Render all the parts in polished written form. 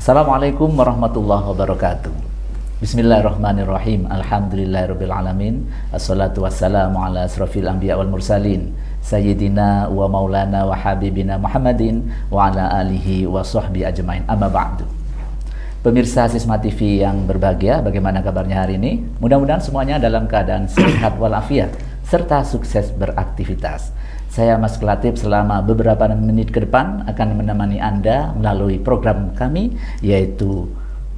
Assalamualaikum warahmatullahi wabarakatuh. Bismillahirrahmanirrahim. Alhamdulillahirrabbilalamin. Assalatu wassalamu ala asrafil anbiya wal mursalin Sayyidina wa maulana wa habibina Muhammadin wa ala alihi wa sahbihi ajmain. Amma ba'du. Pemirsa Sisma TV yang berbahagia, bagaimana kabarnya hari ini? Mudah-mudahan semuanya dalam keadaan sehat walafiat serta sukses beraktivitas. Saya Mas Latif selama beberapa menit ke depan akan menemani Anda melalui program kami, yaitu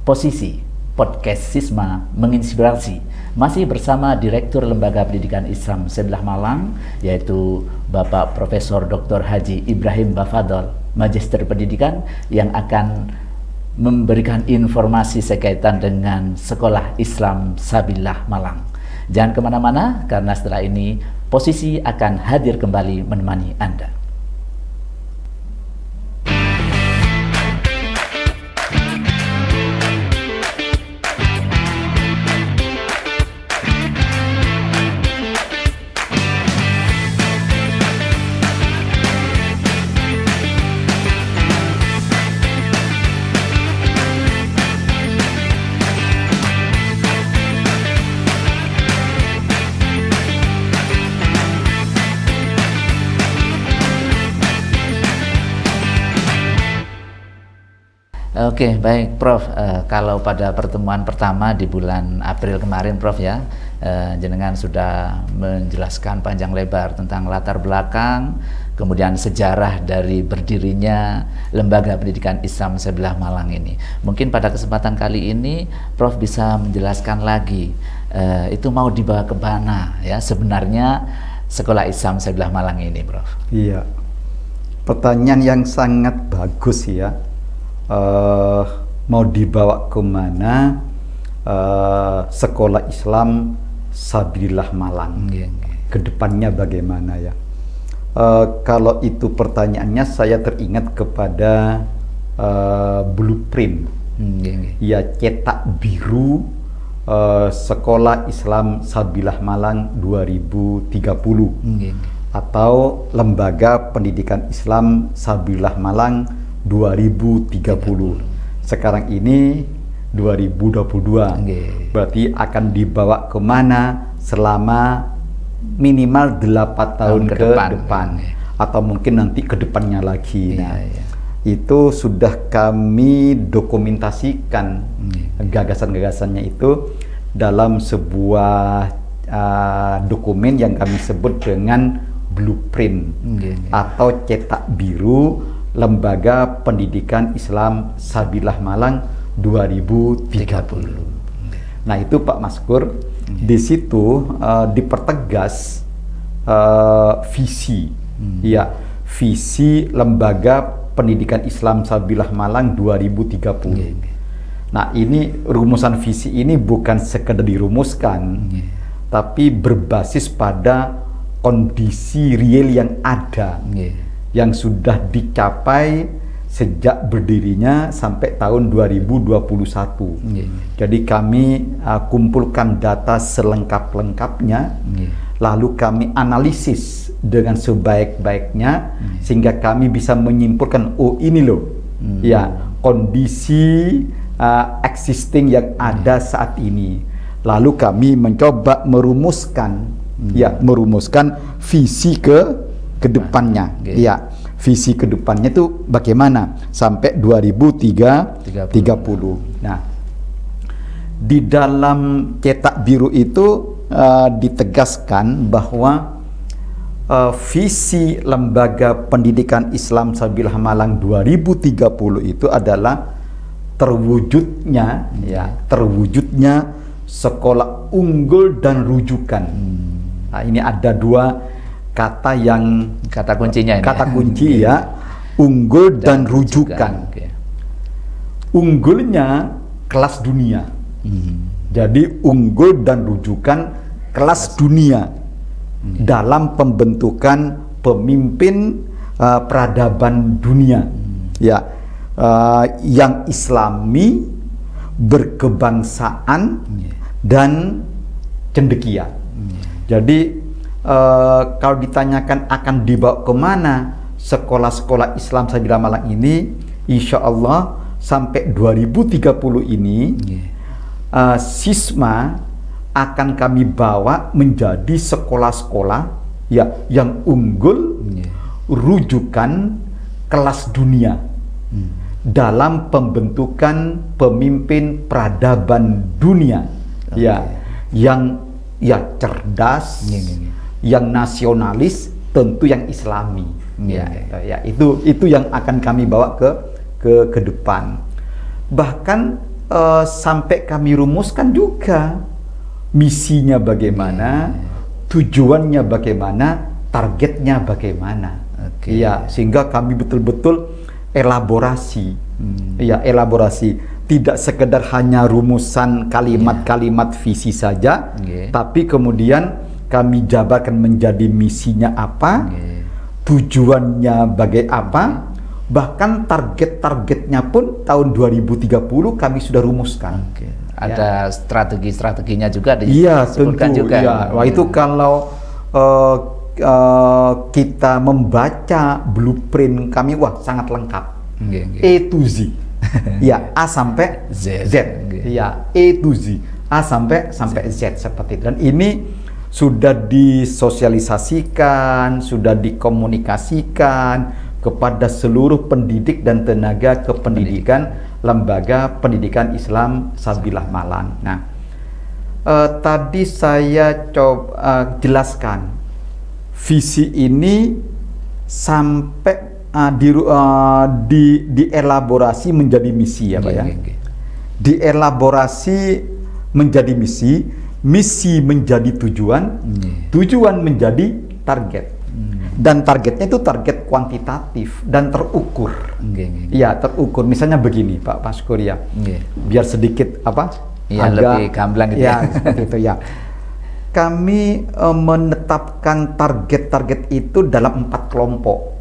Posisi Podcast Sisma Menginspirasi. Masih bersama Direktur Lembaga Pendidikan Islam Sebelah Malang, yaitu Bapak Profesor Dr. Haji Ibrahim Bafadol, Magister Pendidikan, yang akan memberikan informasi sekaitan dengan Sekolah Islam Sabillah Malang. Jangan kemana-mana, karena setelah ini Posisi akan hadir kembali menemani Anda. Oke, baik Prof. Kalau pada pertemuan pertama di bulan April kemarin, Prof ya, jenengan sudah menjelaskan panjang lebar tentang latar belakang, kemudian sejarah dari berdirinya Lembaga Pendidikan Islam Sebelah Malang ini. Mungkin pada kesempatan kali ini, Prof bisa menjelaskan lagi, itu mau dibawa ke mana ya sebenarnya Sekolah Islam Sebelah Malang ini, Prof? Iya, pertanyaan yang sangat bagus ya. Mau dibawa kemana Sekolah Islam Sabillah Malang, kedepannya bagaimana ya? Kalau itu pertanyaannya, saya teringat kepada blueprint, ya, cetak biru Sekolah Islam Sabillah Malang 2030, atau Lembaga Pendidikan Islam Sabillah Malang 2030. Sekarang ini 2022, berarti akan dibawa kemana selama minimal 8 tahun ke depan. Atau mungkin nanti ke depannya lagi. Itu sudah kami dokumentasikan gagasan-gagasannya itu dalam sebuah dokumen yang kami sebut dengan blueprint atau cetak biru Lembaga Pendidikan Islam Sabillah Malang 2030. Nah itu Pak Maskur, di situ dipertegas visi, ya, visi Lembaga Pendidikan Islam Sabillah Malang 2030. Nah ini rumusan visi ini bukan sekedar dirumuskan, tapi berbasis pada kondisi real yang ada, yang sudah dicapai sejak berdirinya sampai tahun 2021. Jadi kami kumpulkan data selengkap-lengkapnya, lalu kami analisis dengan sebaik-baiknya, sehingga kami bisa menyimpulkan, oh ini loh, ya, kondisi existing yang ada saat ini. Lalu kami mencoba merumuskan, merumuskan visi ke depannya, ya, visi ke depannya itu bagaimana sampai 2030. Nah, di dalam cetak biru itu ditegaskan bahwa visi Lembaga Pendidikan Islam Sabillah Malang 2030 itu adalah terwujudnya sekolah unggul dan rujukan. Nah, ini ada dua kata yang Kata kuncinya ini. kata kunci ya, unggul dan rujukan. Oke. Unggulnya kelas dunia. Jadi unggul dan rujukan kelas dunia dalam pembentukan pemimpin peradaban dunia. Ya, yang Islami, berkebangsaan dan cendekia. Jadi kalau ditanyakan akan dibawa kemana sekolah-sekolah Islam Sabila Malang ini, insya Allah sampai 2030 ini Sisma akan kami bawa menjadi sekolah-sekolah ya yang unggul, rujukan kelas dunia dalam pembentukan pemimpin peradaban dunia. Ya, yang ya cerdas, yang nasionalis, tentu yang Islami. Ya, itu yang akan kami bawa ke depan. Bahkan sampai kami rumuskan juga misinya bagaimana, tujuannya bagaimana, targetnya bagaimana. Ya, sehingga kami betul-betul elaborasi. Ya, elaborasi. Tidak sekedar hanya rumusan kalimat-kalimat visi saja, tapi kemudian kami jabarkan menjadi misinya apa, tujuannya apa, bahkan target-targetnya pun tahun 2030 kami sudah rumuskan. Ada strategi-strateginya juga tentu, disebutkan juga. Ya. Wah, itu kalau kita membaca blueprint kami, wah sangat lengkap. A to Z. Ya, A sampai Z. Ya, A to Z. A sampai Z seperti itu. Dan ini sudah disosialisasikan, sudah dikomunikasikan kepada seluruh pendidik dan tenaga kependidikan Lembaga Pendidikan Islam Sabilah Malang. Nah, tadi saya coba jelaskan visi ini sampai dielaborasi menjadi misi ya Pak ya. Dielaborasi menjadi misi, misi menjadi tujuan, tujuan menjadi target. Dan targetnya itu target kuantitatif dan terukur. Ya, terukur. Misalnya begini Pak Maskur ya. Biar sedikit agak lebih gamblang gitu ya. Seperti itu ya. Kami menetapkan target-target itu dalam 4 kelompok.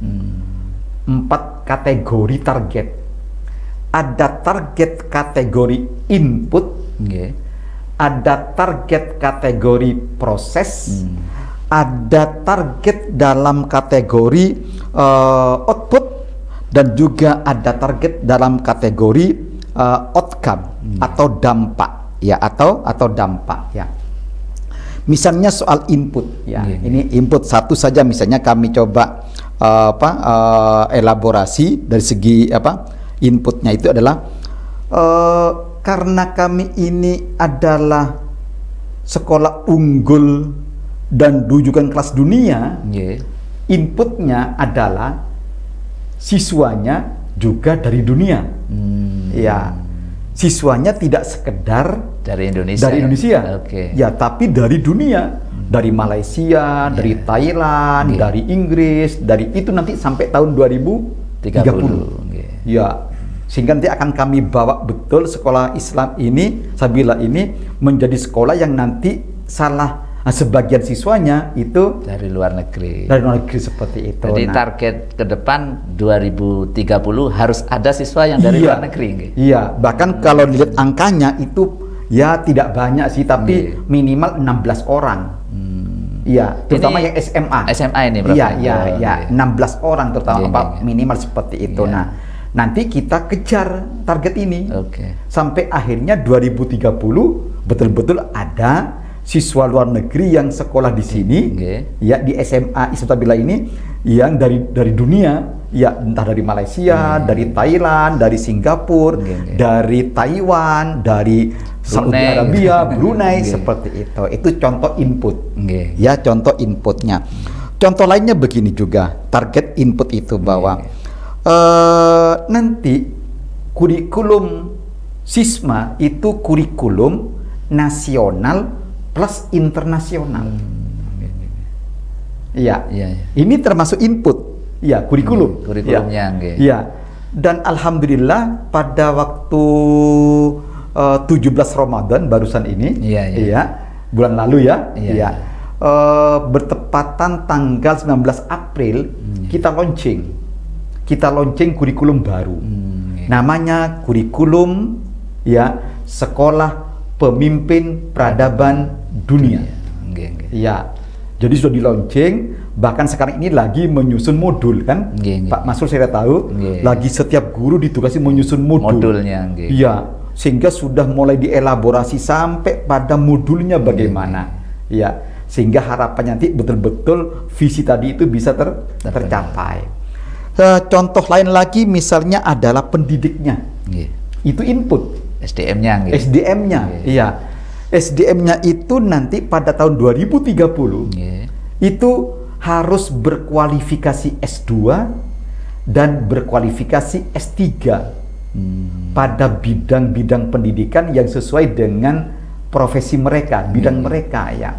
4 kategori target. Ada target kategori input, ada target kategori proses, ada target dalam kategori output, dan juga ada target dalam kategori outcome atau dampak ya, atau dampak ya. Misalnya soal input ya, ini input satu saja misalnya kami coba elaborasi dari segi inputnya itu adalah karena kami ini adalah sekolah unggul dan rujukan kelas dunia, inputnya adalah siswanya juga dari dunia. Ya, siswanya tidak sekedar dari Indonesia. Ya, tapi dari dunia, dari Malaysia, dari Thailand, dari Inggris, dari itu nanti sampai tahun 2030. Ya, sehingga nanti akan kami bawa betul sekolah Islam ini, Sabila ini menjadi sekolah yang nanti sebagian siswanya itu dari luar negeri. Dari luar negeri seperti itu. Jadi target ke depan 2030 harus ada siswa yang dari luar negeri. Iya, bahkan kalau dilihat angkanya itu ya tidak banyak sih, tapi minimal 16 orang. Iya, terutama yang SMA. SMA ini berapa? Iya, 16 orang terutama minimal seperti itu. Nah, nanti kita kejar target ini. Sampai akhirnya 2030 betul-betul ada siswa luar negeri yang sekolah di sini, ya di SMA Islam Sabila ini, yang dari dunia, ya entah dari Malaysia, dari Thailand, dari Singapura, dari Taiwan, dari Saudi Arabia, Brunei, seperti itu. Itu contoh input, ya contoh inputnya. Contoh lainnya begini juga, target input itu bahwa nanti kurikulum Sisma itu kurikulum nasional plus internasional. Iya. Ini termasuk input. Ya, kurikulum. Kurikulumnya. Ya. Dan alhamdulillah pada waktu 17 Ramadan barusan ini, bulan lalu bertepatan tanggal 19 April kita launching kurikulum baru. Namanya kurikulum Sekolah Pemimpin Peradaban Dunia. Ya. Jadi sudah di launching, bahkan sekarang ini lagi menyusun modul kan, Pak Masrul saya tahu, lagi setiap guru ditugasi menyusun modulnya. Iya, sehingga sudah mulai dielaborasi sampai pada modulnya bagaimana. Ya, sehingga harapannya nanti betul-betul visi tadi itu bisa tercapai. Contoh lain lagi misalnya adalah pendidiknya. Itu input. SDM-nya. Iya. SDM-nya itu nanti pada tahun 2030 itu harus berkualifikasi S2 dan berkualifikasi S3 pada bidang-bidang pendidikan yang sesuai dengan profesi mereka, bidang mereka ya.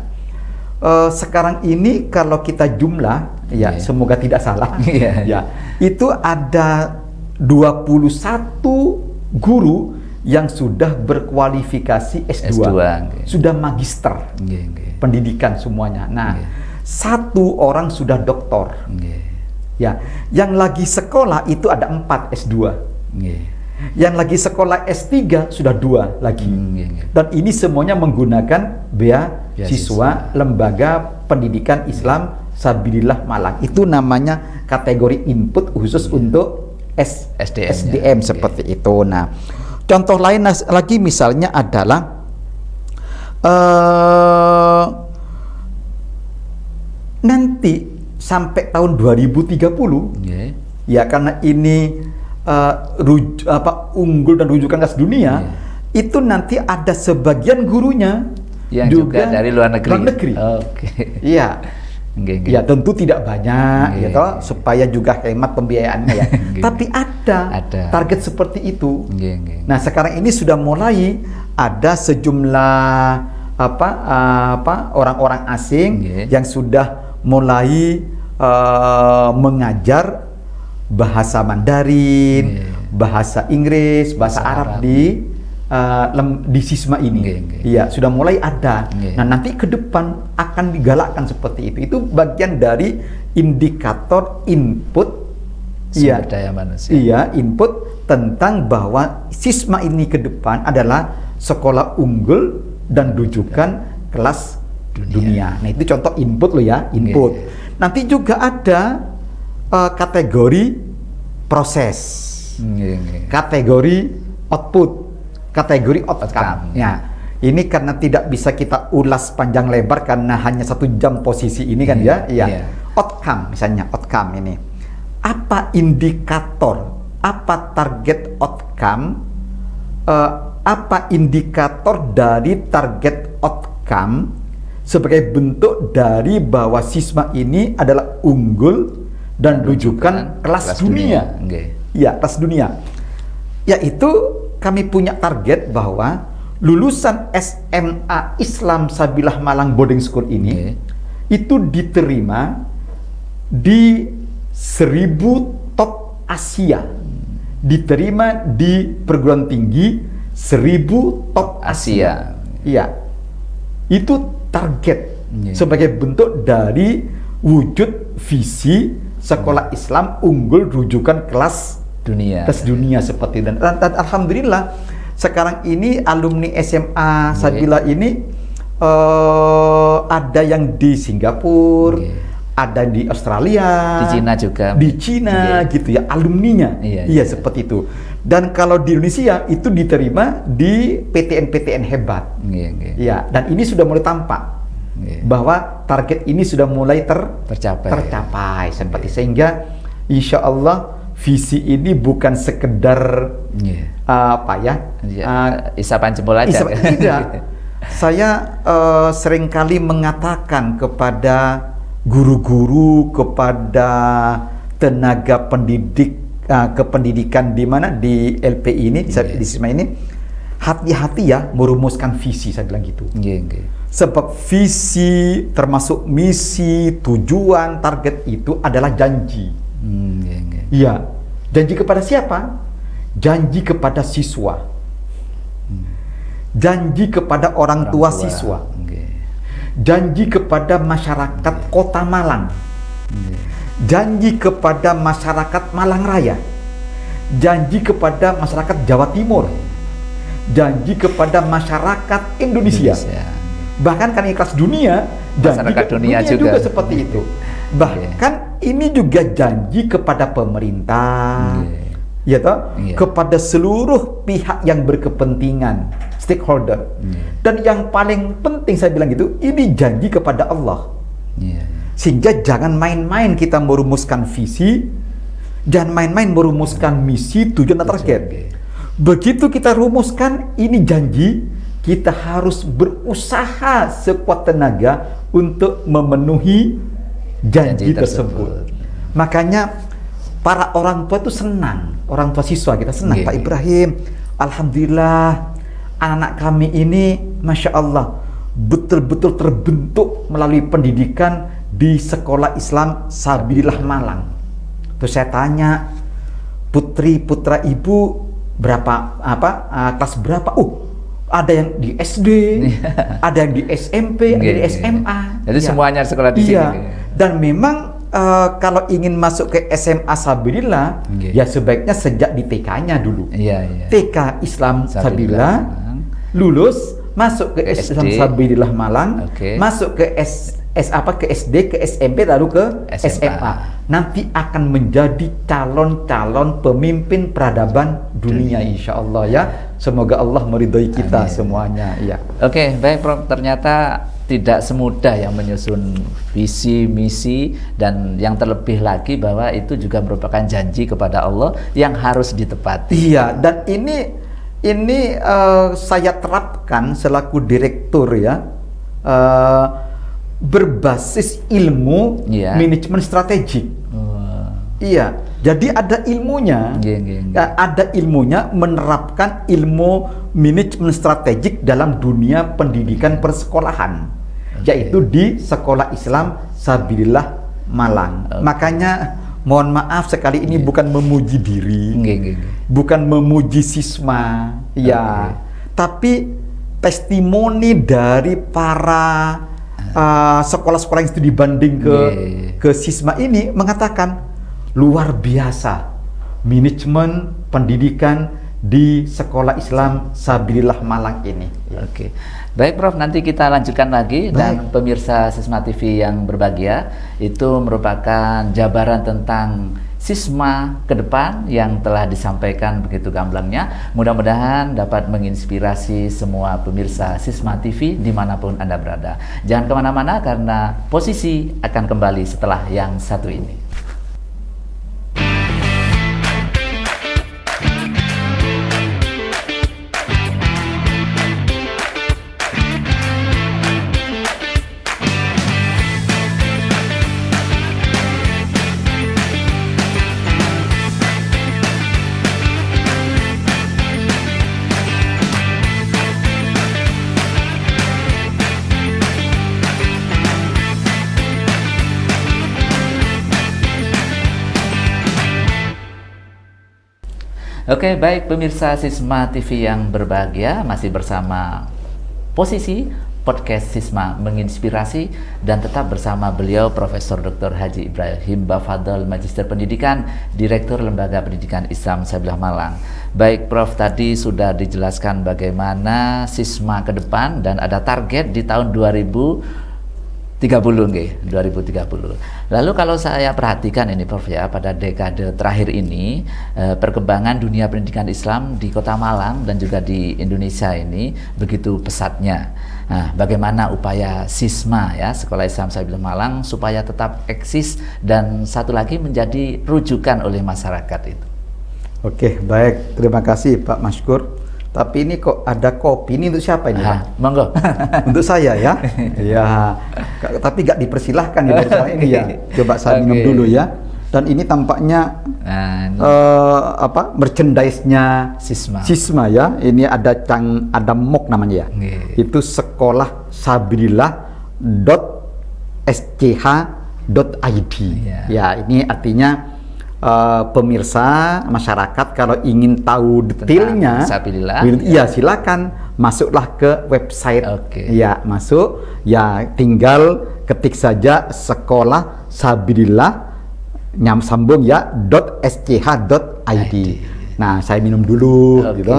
Sekarang ini kalau kita jumlah semoga tidak salah itu ada 21 guru yang sudah berkualifikasi S2, sudah magister pendidikan semuanya. Nah, satu orang sudah doktor. Ya, yang lagi sekolah itu ada 4 S2. Yang lagi sekolah S3 sudah 2 lagi. Dan ini semuanya menggunakan beasiswa Lembaga Pendidikan Islam Sabilillah Malang. Itu namanya kategori input khusus untuk SDM seperti itu. Nah, contoh lain lagi misalnya adalah nanti sampai tahun 2030 ya, karena ini unggul dan rujukan kelas dunia, itu nanti ada sebagian gurunya yang juga dari luar negeri. Iya. Ya tentu tidak banyak supaya juga hemat pembiayaannya ya. Tapi ada target seperti itu. Nah, sekarang ini sudah mulai ada sejumlah orang-orang asing yang sudah mulai mengajar bahasa Mandarin, bahasa Inggris, bahasa Arab di sisma ini. Iya, sudah mulai ada. Nah, nanti ke depan akan digalakkan seperti itu. Itu bagian dari indikator input sumber daya manusia. Iya, input tentang bahwa sisma ini ke depan adalah sekolah unggul dan rujukan kelas dunia. Nah, itu contoh input loh ya, input. Nanti juga ada kategori proses. Kategori output. Kategori outcome. Ya, ini karena tidak bisa kita ulas panjang lebar karena hanya 1 jam posisi ini kan Outcome misalnya, outcome ini. Apa indikator? Apa target outcome? Apa indikator dari target outcome sebagai bentuk dari bahwa sisma ini adalah unggul dan rujukan kelas dunia. Ya, kelas dunia. Yaitu kami punya target bahwa lulusan SMA Islam Sabilillah Malang Boarding School ini itu diterima di 1000 top Asia, diterima di perguruan tinggi 1000 top Asia. Iya, itu target sebagai bentuk dari wujud visi sekolah Islam unggul rujukan kelas dunia seperti itu. Dan alhamdulillah sekarang ini alumni SMA Sabilillah ini ada yang di Singapura, ada di Australia, di Cina juga, di Cina gitu ya alumninya. Iya, seperti itu. Dan kalau di Indonesia itu diterima di PTN-PTN hebat. Iya, dan ini sudah mulai tampak bahwa target ini sudah mulai tercapai seperti sehingga insya Allah visi ini bukan sekedar isapan jempol aja. Tidak. Saya seringkali mengatakan kepada guru-guru, kepada tenaga pendidik kependidikan di mana di LPI ini, di sisma ini, hati-hati ya merumuskan visi, saya bilang gitu. Okay. Sebab visi termasuk misi, tujuan, target itu adalah janji. Iya. Janji kepada siapa? Janji kepada siswa. Janji kepada orang tua siswa. Janji kepada masyarakat Kota Malang. Janji kepada masyarakat Malang Raya. Janji kepada masyarakat Jawa Timur. Janji kepada masyarakat Indonesia. Bahkan kan kelas dunia, janji ke dunia juga seperti itu. Bahkan ini juga janji kepada pemerintah, ya toh, kepada seluruh pihak yang berkepentingan, stakeholder. Dan yang paling penting saya bilang gitu, ini janji kepada Allah. Sehingga jangan main-main kita merumuskan visi, jangan main-main merumuskan misi, tujuan dan target. Begitu kita rumuskan ini janji, kita harus berusaha sekuat tenaga untuk memenuhi janji tersebut. Makanya para orang tua itu senang, orang tua siswa kita senang. Pak Ibrahim, alhamdulillah anak-anak kami ini Masya Allah betul-betul terbentuk melalui pendidikan di Sekolah Islam Sabilillah Malang. Terus saya tanya, putri putra ibu berapa kelas berapa? Ada yang di SD, ada yang di SMP, ada di SMA. Jadi semuanya sekolah di sini. Dan memang kalau ingin masuk ke SMA Sabilillah, ya sebaiknya sejak di TK-nya dulu. TK Islam Sabilillah, lulus masuk ke Islam Sabilillah Malang, masuk ke ke SD, ke SMP, lalu ke SMA. Nanti akan menjadi calon-calon pemimpin peradaban dunia, insya Allah ya. Semoga Allah meridhoi kita semuanya. Ya. Oke, baik Prof. Ternyata tidak semudah yang menyusun visi, misi, dan yang terlebih lagi bahwa itu juga merupakan janji kepada Allah yang harus ditepati. Iya, dan ini saya terapkan selaku direktur ya. Berbasis ilmu manajemen strategik. Iya, jadi ada ilmunya. Ada ilmunya menerapkan ilmu manajemen strategik dalam dunia pendidikan persekolahan, yaitu di Sekolah Islam Sabilillah Malang. Makanya mohon maaf sekali ini bukan memuji diri, bukan memuji siswa, ya, tapi testimoni dari para sekolah-sekolah yang studi banding ke sisma ini mengatakan luar biasa manajemen pendidikan di Sekolah Islam Sabilillah Malang ini. Oke. Baik Prof, nanti kita lanjutkan lagi. Dan pemirsa Sisma TV yang berbahagia, itu merupakan jabaran tentang Sisma ke depan yang telah disampaikan begitu gamblangnya. Mudah-mudahan dapat menginspirasi semua pemirsa Sisma TV dimanapun Anda berada. Jangan kemana-mana karena posisi akan kembali setelah yang satu ini. Oke, baik pemirsa Sisma TV yang berbahagia, masih bersama Posisi Podcast Sisma Menginspirasi, dan tetap bersama beliau Profesor Dr. Haji Ibrahim Bafadl, Magister Pendidikan, Direktur Lembaga Pendidikan Islam Sabilillah Malang. Baik Prof, tadi sudah dijelaskan bagaimana Sisma ke depan dan ada target di tahun 2030 nggih, 2030. Lalu kalau saya perhatikan ini Prof ya, pada dekade terakhir ini perkembangan dunia pendidikan Islam di Kota Malang dan juga di Indonesia ini begitu pesatnya. Nah, bagaimana upaya Sisma ya, Sekolah Islam Sabilillah Malang supaya tetap eksis dan satu lagi menjadi rujukan oleh masyarakat itu? Oke, baik. Terima kasih Pak Maskur. Tapi ini kok ada kopi, ini untuk siapa ini Pak? Monggo. Untuk saya ya. Ya. Tapi gak dipersilahkan ya ini ya. Coba saya minum dulu ya. Dan ini tampaknya merchandise-nya Sisma ya. Ini ada MOOC namanya ya. Itu sekolah sabilillah.sch.id. Ya, ini artinya pemirsa masyarakat kalau ingin tahu detailnya, ya silakan masuklah ke website. Ya, masuk. Ya, tinggal ketik saja sekolah sabilillah sambung ya .sch.id. Nah, saya minum dulu gitu.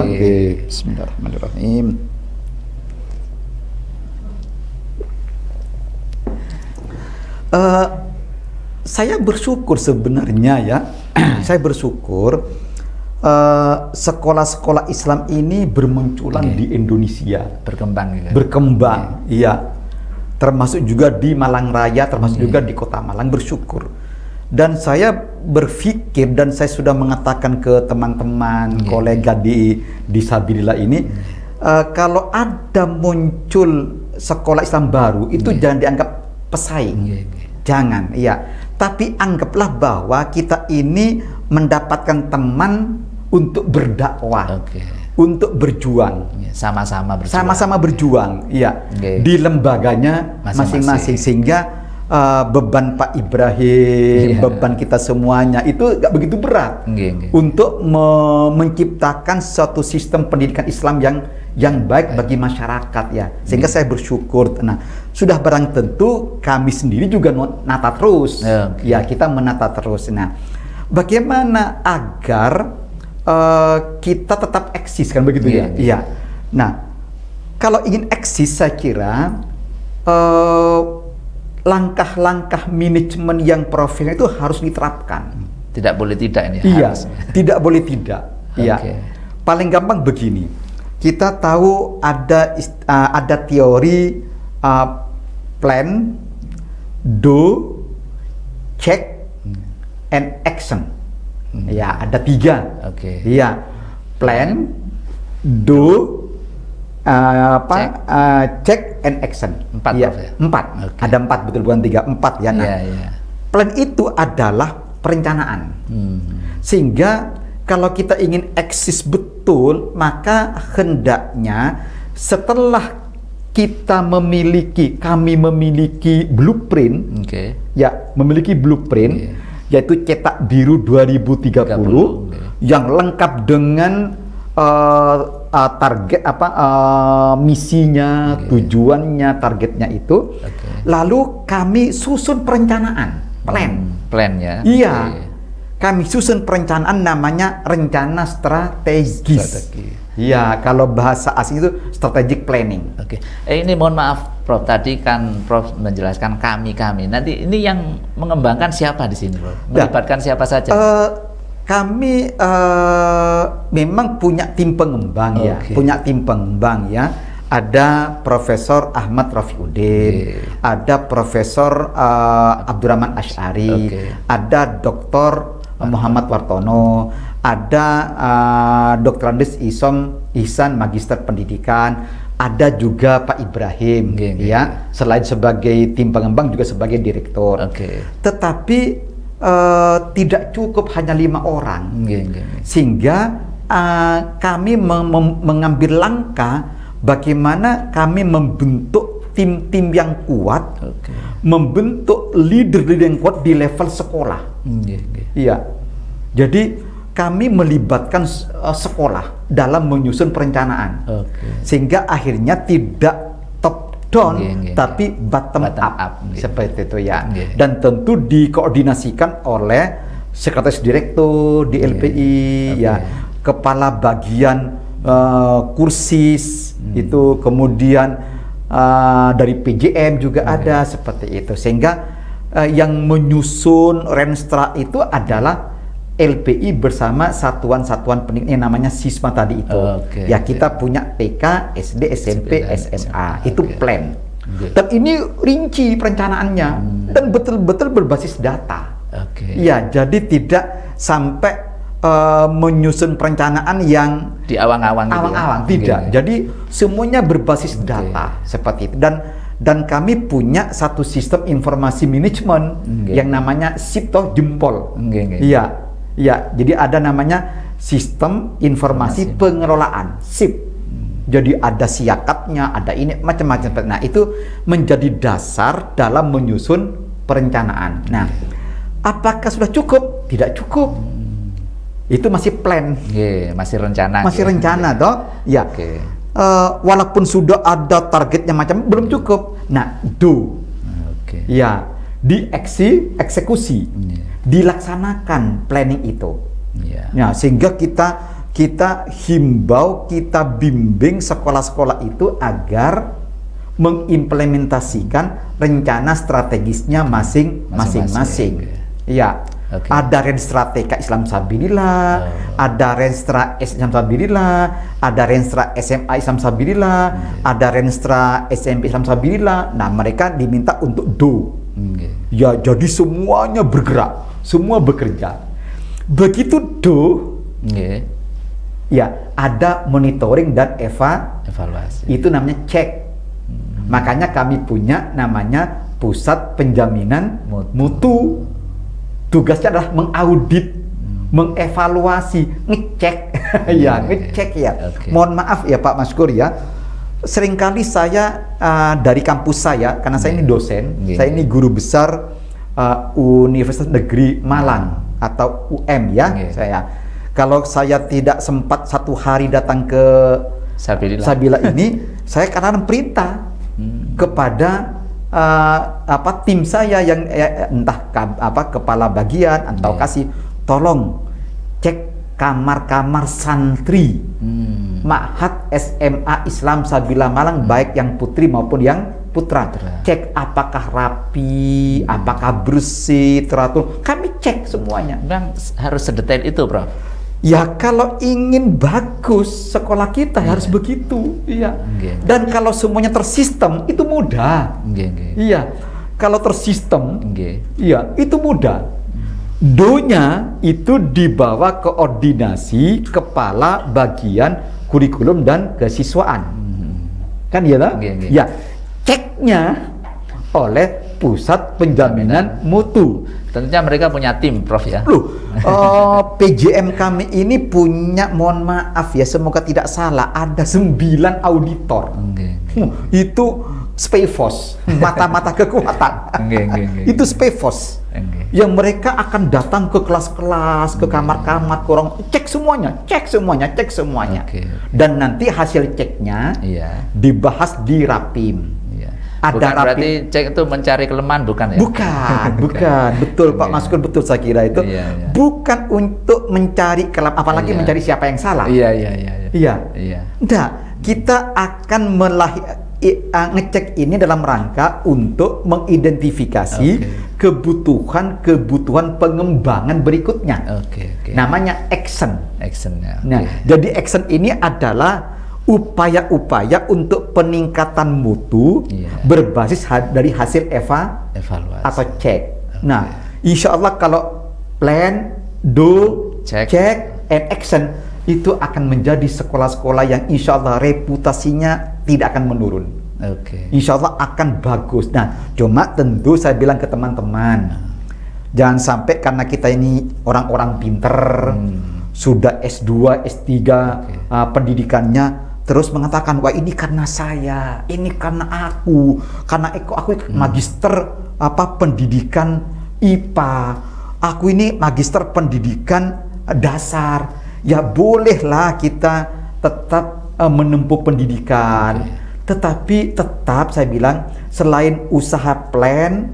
Bismillahirrahmanirrahim. Saya bersyukur sebenarnya ya. Saya bersyukur sekolah-sekolah Islam ini bermunculan di Indonesia, berkembang, iya. Termasuk juga di Malang Raya, termasuk juga di Kota Malang, bersyukur. Dan saya berpikir dan saya sudah mengatakan ke teman-teman kolega di Sabilillah ini, kalau ada muncul sekolah Islam baru itu jangan dianggap pesaing, jangan, iya. Tapi anggaplah bahwa kita ini mendapatkan teman untuk berdakwah, untuk berjuang, sama-sama berjuang, iya, di lembaganya masing-masing, sehingga beban Pak Ibrahim, beban kita semuanya itu gak begitu berat untuk menciptakan suatu sistem pendidikan Islam yang baik bagi masyarakat ya, sehingga saya bersyukur. Nah, sudah barang tentu kami sendiri juga menata terus, ya kita menata terus. Nah, bagaimana agar kita tetap eksis kan begitu ya? Iya. Nah, kalau ingin eksis saya kira langkah-langkah manajemen yang profesional itu harus diterapkan. Tidak boleh tidak ini. Iya, tidak boleh tidak. Iya. Paling gampang begini. Kita tahu ada teori plan, do, check, and action. Ya, ada 3. Iya, plan, do, check and action. 4 ya? 4. Ada 4, betul, bukan 3, 4 ya. Nah, plan itu adalah perencanaan. Sehingga kalau kita ingin eksis betul, maka hendaknya setelah kami memiliki blueprint, ya, memiliki blueprint, yaitu cetak biru 2030 yang lengkap dengan target misinya, tujuannya, targetnya itu. Lalu kami susun perencanaan, plan ya. Iya. Kami susun perencanaan namanya rencana strategis. Iya, kalau bahasa asing itu strategic planning. Ini mohon maaf Prof, tadi kan Prof menjelaskan kami. Nanti ini yang mengembangkan siapa di sini, Prof? Melibatkan siapa saja? Kami memang punya tim pengembang ya, Ada Profesor Ahmad Rafiuddin, ada Profesor Abdurrahman Asy'ari, ada Dr. Muhammad Wartono, ada Dr. Andes Ihsan Magister Pendidikan, ada juga Pak Ibrahim, ya, selain sebagai tim pengembang juga sebagai direktur. Tetapi tidak cukup hanya 5 orang, sehingga kami mengambil langkah bagaimana kami membentuk tim-tim yang kuat, membentuk leader yang kuat di level sekolah. Iya. Jadi kami melibatkan sekolah dalam menyusun perencanaan, sehingga akhirnya tidak top down, tapi bottom up. Seperti itu ya. Dan tentu dikoordinasikan oleh sekretaris direktur di LPI, ya, kepala bagian kursis itu, kemudian dari PJM juga ada, seperti itu. Sehingga yang menyusun Renstra itu adalah LPI bersama satuan-satuan pendidikan yang namanya Sisma tadi itu. Ya, kita punya TK, SD, SMP, SMA. Itu plan. Dan ini rinci perencanaannya dan betul-betul berbasis data. Ya, jadi tidak sampai menyusun perencanaan yang di awang-awang gitu, tidak. Jadi semuanya berbasis data, seperti itu. dan kami punya satu sistem informasi manajemen yang namanya SIP toh jempol. Iya. Ya, jadi ada namanya sistem informasi pengelolaan SIP. Jadi ada siakatnya, ada ini macam-macam. Nah, itu menjadi dasar dalam menyusun perencanaan. Nah, apakah sudah cukup? Tidak cukup. Itu masih plan. Masih rencana. Masih rencana toh? Ya. Walaupun sudah ada targetnya macam belum cukup. Nah, ya, dieksekusi. Dilaksanakan planning itu. Ya, sehingga kita himbau, kita bimbing sekolah-sekolah itu agar mengimplementasikan rencana strategisnya masing-masing. Ya, ada Renstra TK Islam Sabilillah, ada Renstra Islam Sabilillah, ada Renstra SMA Islam Sabilillah, ada Renstra SMP Islam Sabilillah. Nah, mereka diminta untuk ya, jadi semuanya bergerak, semua bekerja. Begitu ya, ada monitoring dan evaluasi. Itu namanya cek. Makanya kami punya namanya Pusat Penjaminan Mutu. Tugasnya adalah mengaudit, mengevaluasi, ngecek. Ya, ngecek ya. Mohon maaf ya Pak Maskur ya. Seringkali saya dari kampus saya, karena saya ini dosen, saya ini guru besar Universitas Negeri Malang atau UM ya. Kalau saya tidak sempat satu hari datang ke Sabila ini, saya kadang perintah kepada tim saya yang entah kepala bagian atau kasih, tolong cek kamar-kamar santri Ma'had SMA Islam Sabila Malang, baik yang putri maupun yang putra. Cek apakah rapi, apakah bersih, teratur. Kami cek semuanya. Memang harus sedetail itu, Prof. Ya, kalau ingin bagus sekolah kita harus begitu. Iya. Dan kalau semuanya tersistem itu mudah. Iya. Kalau tersistem, iya, itu mudah. Do-nya itu dibawa koordinasi kepala bagian kurikulum dan kesiswaan. Kan ya, lah? Ya. Ceknya oleh Pusat Penjaminan Mutu. Tentunya mereka punya tim, Prof ya. PJM kami ini punya, mohon maaf ya, semoga tidak salah, ada 9 auditor. Itu Spefos, mata-mata kekuatan. Itu Spefos. Yang mereka akan datang ke kelas-kelas, ke kamar-kamar, ke orang, cek semuanya. Dan nanti hasil ceknya dibahas di Rapim. Bukan berarti cek itu mencari kelemahan, bukan ya? Bukan. Betul Pak Maskur, betul saya kira itu. Bukan untuk mencari kelemahan, apalagi mencari siapa yang salah. Nah, kita akan ngecek ini dalam rangka untuk mengidentifikasi kebutuhan pengembangan berikutnya. Namanya action. Nah, jadi action ini adalah upaya-upaya untuk peningkatan mutu berbasis dari hasil evaluasi atau cek. Nah, insya Allah kalau plan, check, and action itu akan menjadi sekolah-sekolah yang insya Allah reputasinya tidak akan menurun. Insya Allah akan bagus. Nah, cuma tentu saya bilang ke teman-teman, jangan sampai karena kita ini orang-orang pinter, sudah S2, S3 pendidikannya, terus mengatakan, wah ini karena saya, ini karena aku magister pendidikan IPA, aku ini magister pendidikan dasar. Ya bolehlah kita tetap menempuh pendidikan, tetapi tetap saya bilang, selain usaha plan,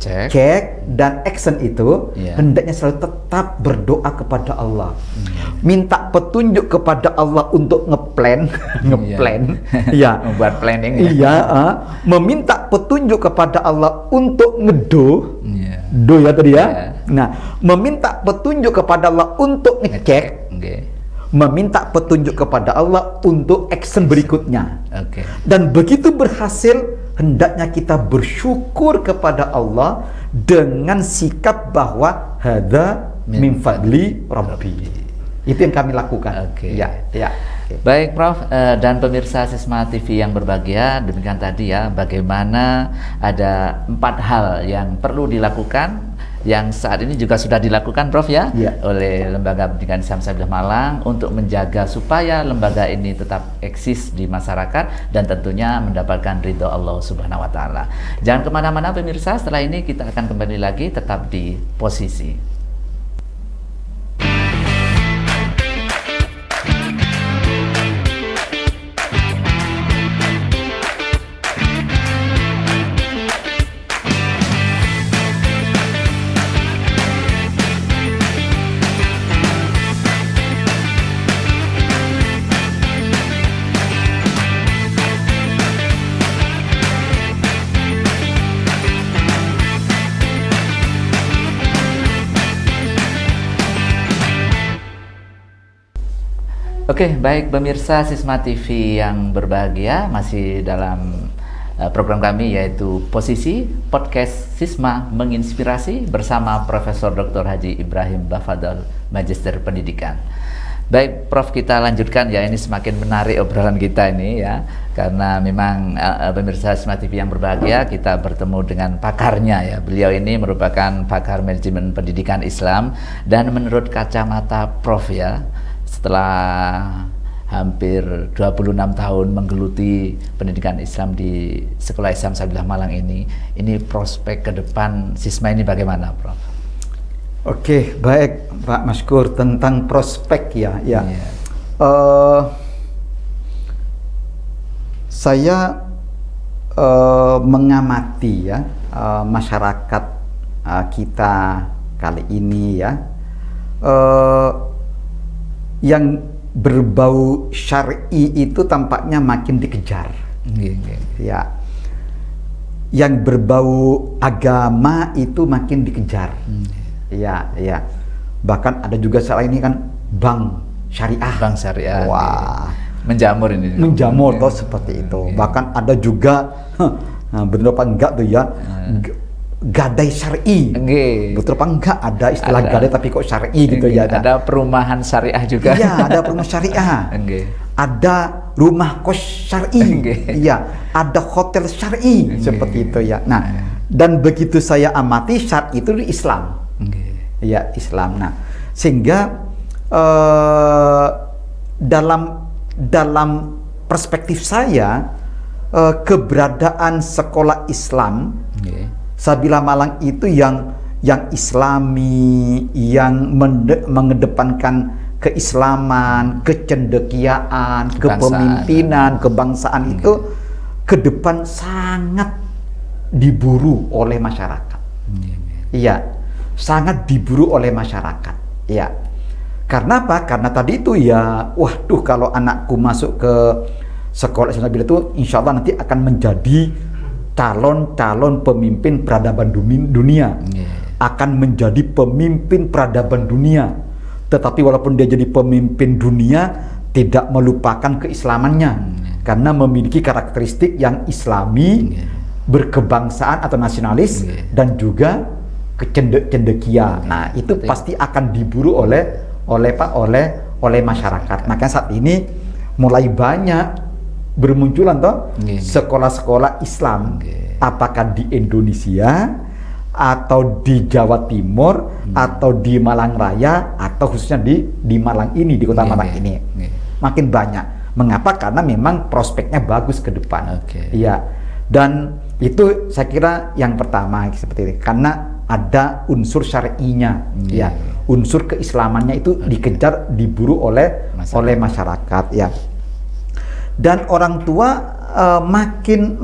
cek, dan action itu hendaknya selalu tetap berdoa kepada Allah, minta petunjuk kepada Allah untuk ngeplan, membuat planning, meminta petunjuk kepada Allah untuk Nah, meminta petunjuk kepada Allah untuk ngecek, meminta petunjuk kepada Allah untuk action berikutnya. Dan begitu berhasil, hendaknya kita bersyukur kepada Allah dengan sikap bahwa hadza min fadli rabbi. Itu yang kami lakukan. Baik Prof, dan pemirsa Sisma TV yang berbahagia, demikian tadi ya bagaimana ada 4 hal yang perlu dilakukan yang saat ini juga sudah dilakukan Prof ya, oleh Lembaga Pendidikan Islam Sabilah Malang untuk menjaga supaya lembaga ini tetap eksis di masyarakat dan tentunya mendapatkan ridho Allah Subhanahu wa Ta'ala. Jangan kemana-mana pemirsa, setelah ini kita akan kembali lagi tetap di Posisi. Oke, baik pemirsa Sisma TV yang berbahagia, masih dalam program kami yaitu Posisi, podcast Sisma menginspirasi bersama Profesor Dr. Haji Ibrahim Bafadol, Magister Pendidikan. Baik Prof, kita lanjutkan ya, ini semakin menarik obrolan kita ini ya, karena memang pemirsa Sisma TV yang berbahagia, kita bertemu dengan pakarnya ya. Beliau ini merupakan pakar manajemen pendidikan Islam, dan menurut kacamata Prof ya, setelah hampir 26 tahun menggeluti pendidikan Islam di Sekolah Islam Sabilah Malang ini prospek ke depan Sisma ini bagaimana Prof? Oke, baik Pak Maskur, tentang prospek ya. Saya mengamati ya masyarakat kita kali ini ya, yang berbau syar'i itu tampaknya makin dikejar. Ya, yang berbau agama itu makin dikejar. Ya. Bahkan ada juga salah ini kan bank syariah. Bank syariah. Wah, menjamur ini. Menjamur toh seperti itu. Bahkan ada juga, bener apa enggak tuh ya? Gadai syar'i, betul apa enggak ada istilah gadai tapi kok syar'i gitu ya? Ada perumahan syariah juga. Iya, ada perumahan syariah. Ada rumah kos syar'i. Iya, ada hotel syar'i seperti itu ya. Nah, dan begitu saya amati, syar'i itu di Islam. Ya, Islam. Nah, sehingga dalam perspektif saya, keberadaan sekolah Islam Sabilah Malang itu yang Islami, yang mengedepankan keislaman, kecendekiaan, kepemimpinan, kebangsaan itu ke depan sangat diburu oleh masyarakat. Iya, sangat diburu oleh masyarakat. Iya. Karena apa? Karena tadi itu ya, waduh, kalau anakku masuk ke sekolah Islam itu, insya Allah nanti akan menjadi calon pemimpin peradaban dunia, akan menjadi pemimpin peradaban dunia. Tetapi walaupun dia jadi pemimpin dunia, tidak melupakan keislamannya, karena memiliki karakteristik yang Islami, berkebangsaan atau nasionalis, dan juga kecendekiaan. Nah, itu pasti akan diburu oleh masyarakat. Makanya saat ini mulai banyak bermunculan toh sekolah-sekolah Islam, apakah di Indonesia atau di Jawa Timur atau di Malang Raya atau khususnya di Malang ini, di kota Malang ini. Makin banyak. Mengapa? Karena memang prospeknya bagus ke depan. Iya. Dan itu saya kira yang pertama seperti ini, karena ada unsur syar'inya, ya. Unsur keislamannya itu dikejar, diburu oleh masyarakat, ya. Dan orang tua makin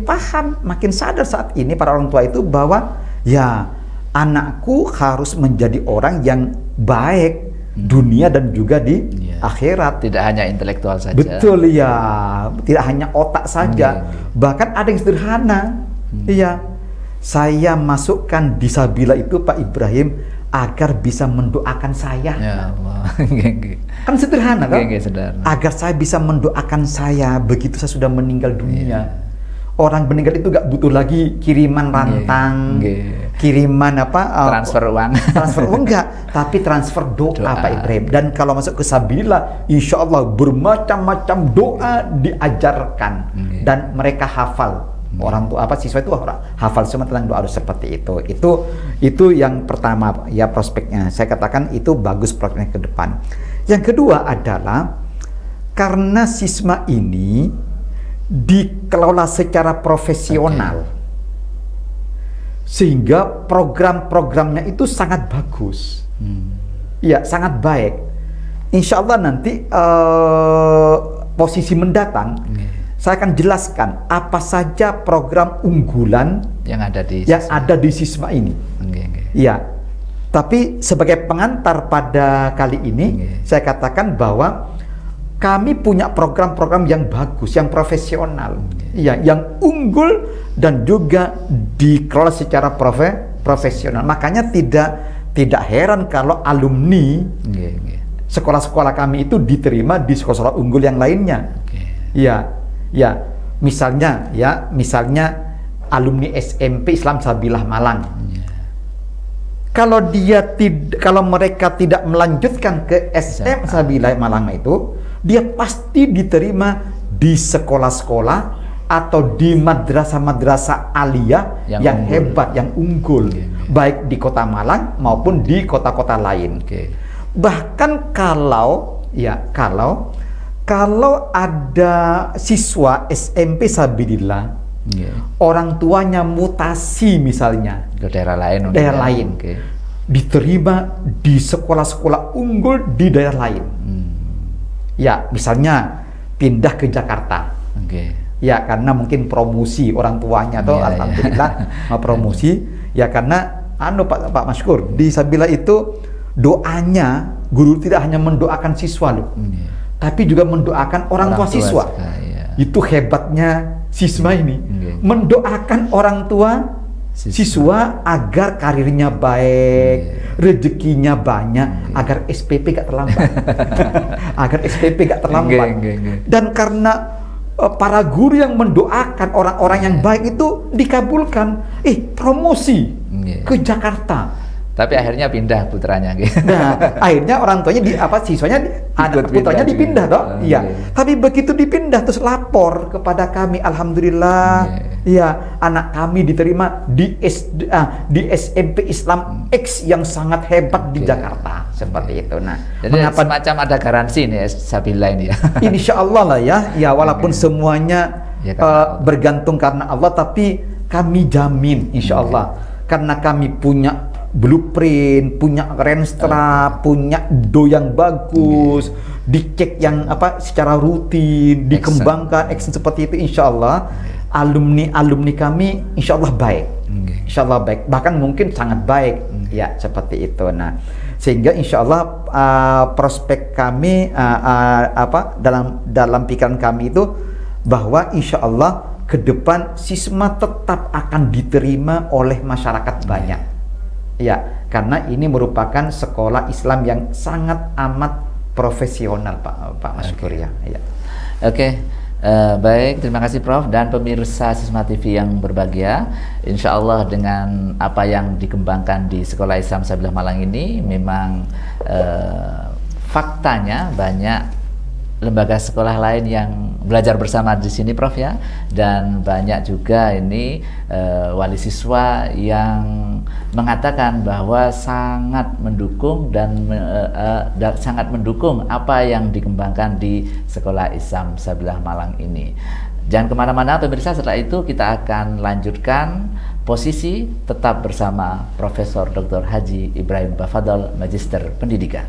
paham, makin sadar saat ini para orang tua itu bahwa ya anakku harus menjadi orang yang baik dunia dan juga di akhirat. Tidak hanya intelektual saja. Betul ya, tidak hanya otak saja. Bahkan ada yang sederhana. Iya, saya masukkan di Sabila itu Pak Ibrahim agar bisa mendoakan saya. Ya Allah. Kan sederhana kan? Sederhana. Agar saya bisa mendoakan saya begitu saya sudah meninggal dunia. Orang meninggal itu gak butuh lagi kiriman rantang, kiriman apa transfer uang enggak, tapi transfer doa Pak Ibrahim. Dan kalau masuk ke Sabilillah, insya Allah bermacam-macam doa diajarkan dan mereka hafal. Orang tua siswa itu hafal semua tentang doa seperti itu. Itu yang pertama ya, prospeknya. Saya katakan itu bagus prospeknya ke depan. Yang kedua adalah karena sisma ini dikelola secara profesional. Sehingga program-programnya itu sangat bagus, ya sangat baik. Insya Allah nanti posisi mendatang, saya akan jelaskan apa saja program unggulan yang ada di sisma ini. Ya, tapi sebagai pengantar pada kali ini, saya katakan bahwa kami punya program-program yang bagus, yang profesional, ya, yang unggul dan juga dikelola secara profesional. Makanya tidak heran kalau alumni sekolah-sekolah kami itu diterima di sekolah-sekolah unggul yang lainnya. Ya, misalnya alumni SMP Islam Sabilillah Malang. Kalau mereka tidak melanjutkan ke SM Sabilillah Malang itu, dia pasti diterima di sekolah-sekolah atau di madrasah-madrasah aliyah yang hebat, yang unggul, baik di kota Malang maupun di kota-kota lain. Bahkan kalau ada siswa SMP Sabilillah, orang tuanya mutasi misalnya ke daerah lain, diterima di sekolah-sekolah unggul di daerah lain. Ya, misalnya pindah ke Jakarta. Ya, karena mungkin promosi orang tuanya atau alhamdulillah promosi. Ya, karena Pak Maskur, di Sabilillah itu doanya guru tidak hanya mendoakan siswa loh. Tapi juga mendoakan orang tua siswa. Itu hebatnya sisma ini. Mendoakan orang tua siswa agar karirnya baik, rezekinya banyak, agar SPP gak terlambat. Dan karena para guru yang mendoakan orang-orang yang baik itu dikabulkan, promosi ke Jakarta. Tapi akhirnya pindah putranya. Nah, akhirnya orang tuanya siswanya putranya dipindah toh. Iya. Tapi begitu dipindah terus lapor kepada kami, alhamdulillah, ya anak kami diterima di SMP Islam X yang sangat hebat di Jakarta, seperti itu. Nah, jadi semacam ada garansi nih Sabilillah ini ya. Insya Allah lah ya, walaupun semuanya bergantung karena Allah, tapi kami jamin insya Allah, karena kami punya blueprint, punya renstra, punya do yang bagus, dicek yang secara rutin, dikembangkan, action seperti itu. Insya Allah alumni kami insya Allah baik, insya Allah baik, bahkan mungkin sangat baik, ya seperti itu. Nah, sehingga insya Allah prospek kami dalam pikiran kami itu bahwa insya Allah ke depan sisma tetap akan diterima oleh masyarakat banyak. Ya, karena ini merupakan sekolah Islam yang sangat amat profesional, Pak Maskur ya. Oke. Baik, terima kasih Prof dan pemirsa Sisma TV yang berbahagia. Insya Allah dengan apa yang dikembangkan di Sekolah Islam Sabilillah Malang ini, memang faktanya banyak lembaga sekolah lain yang belajar bersama di sini Prof ya, dan banyak juga ini wali siswa yang mengatakan bahwa sangat mendukung dan sangat mendukung apa yang dikembangkan di Sekolah Islam Sabilillah Malang ini. Jangan kemana-mana pemirsa, setelah itu kita akan lanjutkan posisi tetap bersama Profesor Dr. Haji Ibrahim Bafadol, Magister Pendidikan.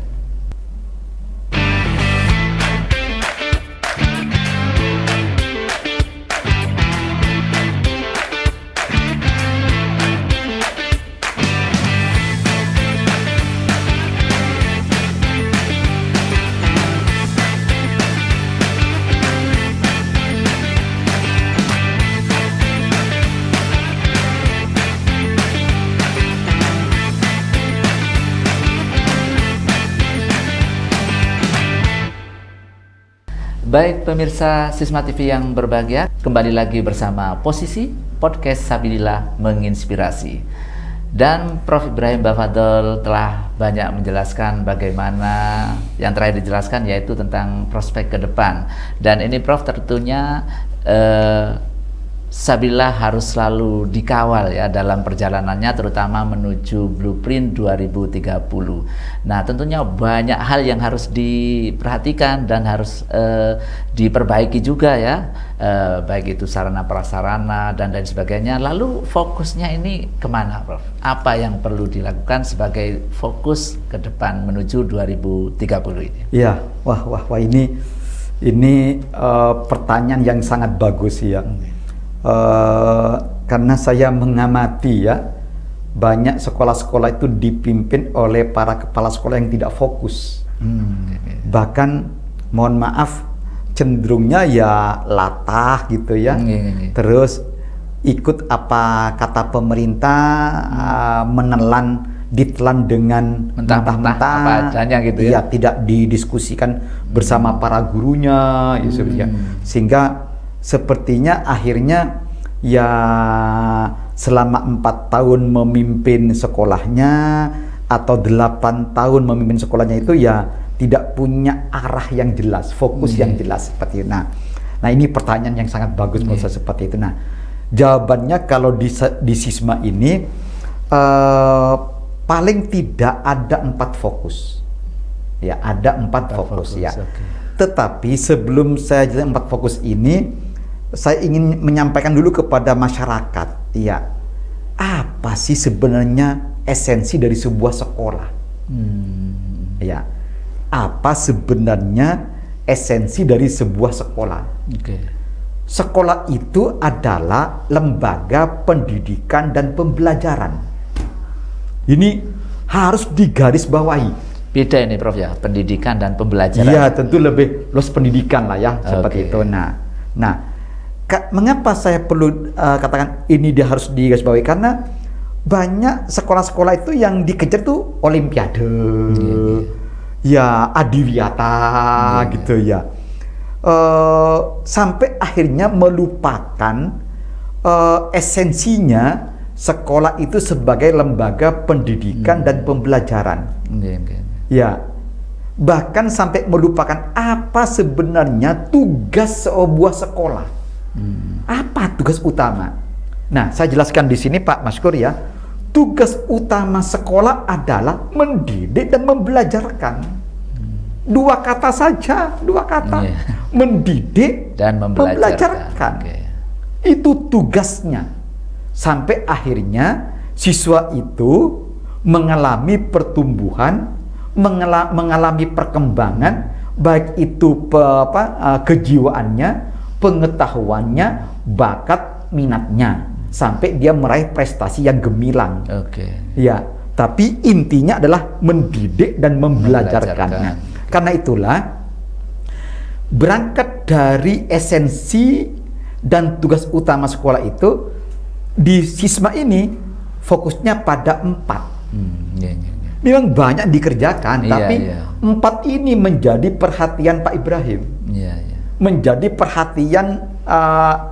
Baik pemirsa Sisma TV yang berbahagia, kembali lagi bersama posisi podcast Sabilillah menginspirasi. Dan Prof. Ibrahim Bafadol telah banyak menjelaskan bagaimana yang terakhir dijelaskan yaitu tentang prospek ke depan. Dan ini Prof tentunya Sabila harus selalu dikawal ya dalam perjalanannya, terutama menuju Blueprint 2030. Nah, tentunya banyak hal yang harus diperhatikan dan harus diperbaiki juga ya, baik itu sarana prasarana dan lain sebagainya. Lalu fokusnya ini kemana, Prof? Apa yang perlu dilakukan sebagai fokus ke depan menuju 2030 ini? Ya, wah ini pertanyaan yang sangat bagus ya. Karena saya mengamati ya, banyak sekolah-sekolah itu dipimpin oleh para kepala sekolah yang tidak fokus. Bahkan mohon maaf cenderungnya ya latah gitu ya. Terus ikut apa kata pemerintah, ditelan dengan mentah-mentah apa adanya gitu ya. Tidak didiskusikan bersama para gurunya ya. Sehingga sepertinya akhirnya ya selama 4 tahun memimpin sekolahnya atau 8 tahun memimpin sekolahnya itu ya tidak punya arah yang jelas, fokus yang jelas seperti itu. Nah ini pertanyaan yang sangat bagus menurut saya seperti itu. Nah, jawabannya kalau di Sisma ini paling tidak ada 4 fokus. Ya, ada 4 fokus ya. Okay. Tetapi sebelum saya jelaskan 4 fokus ini, saya ingin menyampaikan dulu kepada masyarakat, ya, apa sih sebenarnya esensi dari sebuah sekolah? Ya, apa sebenarnya esensi dari sebuah sekolah? Sekolah itu adalah lembaga pendidikan dan pembelajaran. Ini harus digarisbawahi. Beda ini Prof ya, pendidikan dan pembelajaran. Iya, tentu lebih luas pendidikan lah ya, seperti itu. Nah, mengapa saya perlu katakan ini dia harus digarisbawahi? Karena banyak sekolah-sekolah itu yang dikejar tuh olimpiade, ya adiwiyata gitu ya, sampai akhirnya melupakan esensinya sekolah itu sebagai lembaga pendidikan dan pembelajaran. Ya, bahkan sampai melupakan apa sebenarnya tugas sebuah sekolah. Apa tugas utama? Nah, saya jelaskan di sini Pak Maskur ya. Tugas utama sekolah adalah mendidik dan membelajarkan. 2 kata saja, 2 kata. Mendidik dan membelajarkan. Itu tugasnya. Sampai akhirnya siswa itu mengalami pertumbuhan, mengalami perkembangan, baik itu kejiwaannya, pengetahuannya, bakat, minatnya, sampai dia meraih prestasi yang gemilang. Ya, tapi intinya adalah mendidik dan membelajarkannya. Karena itulah berangkat dari esensi dan tugas utama sekolah itu, di Sisma ini fokusnya pada 4. Memang banyak dikerjakan, tapi 4 ini menjadi perhatian Pak Ibrahim. Menjadi perhatian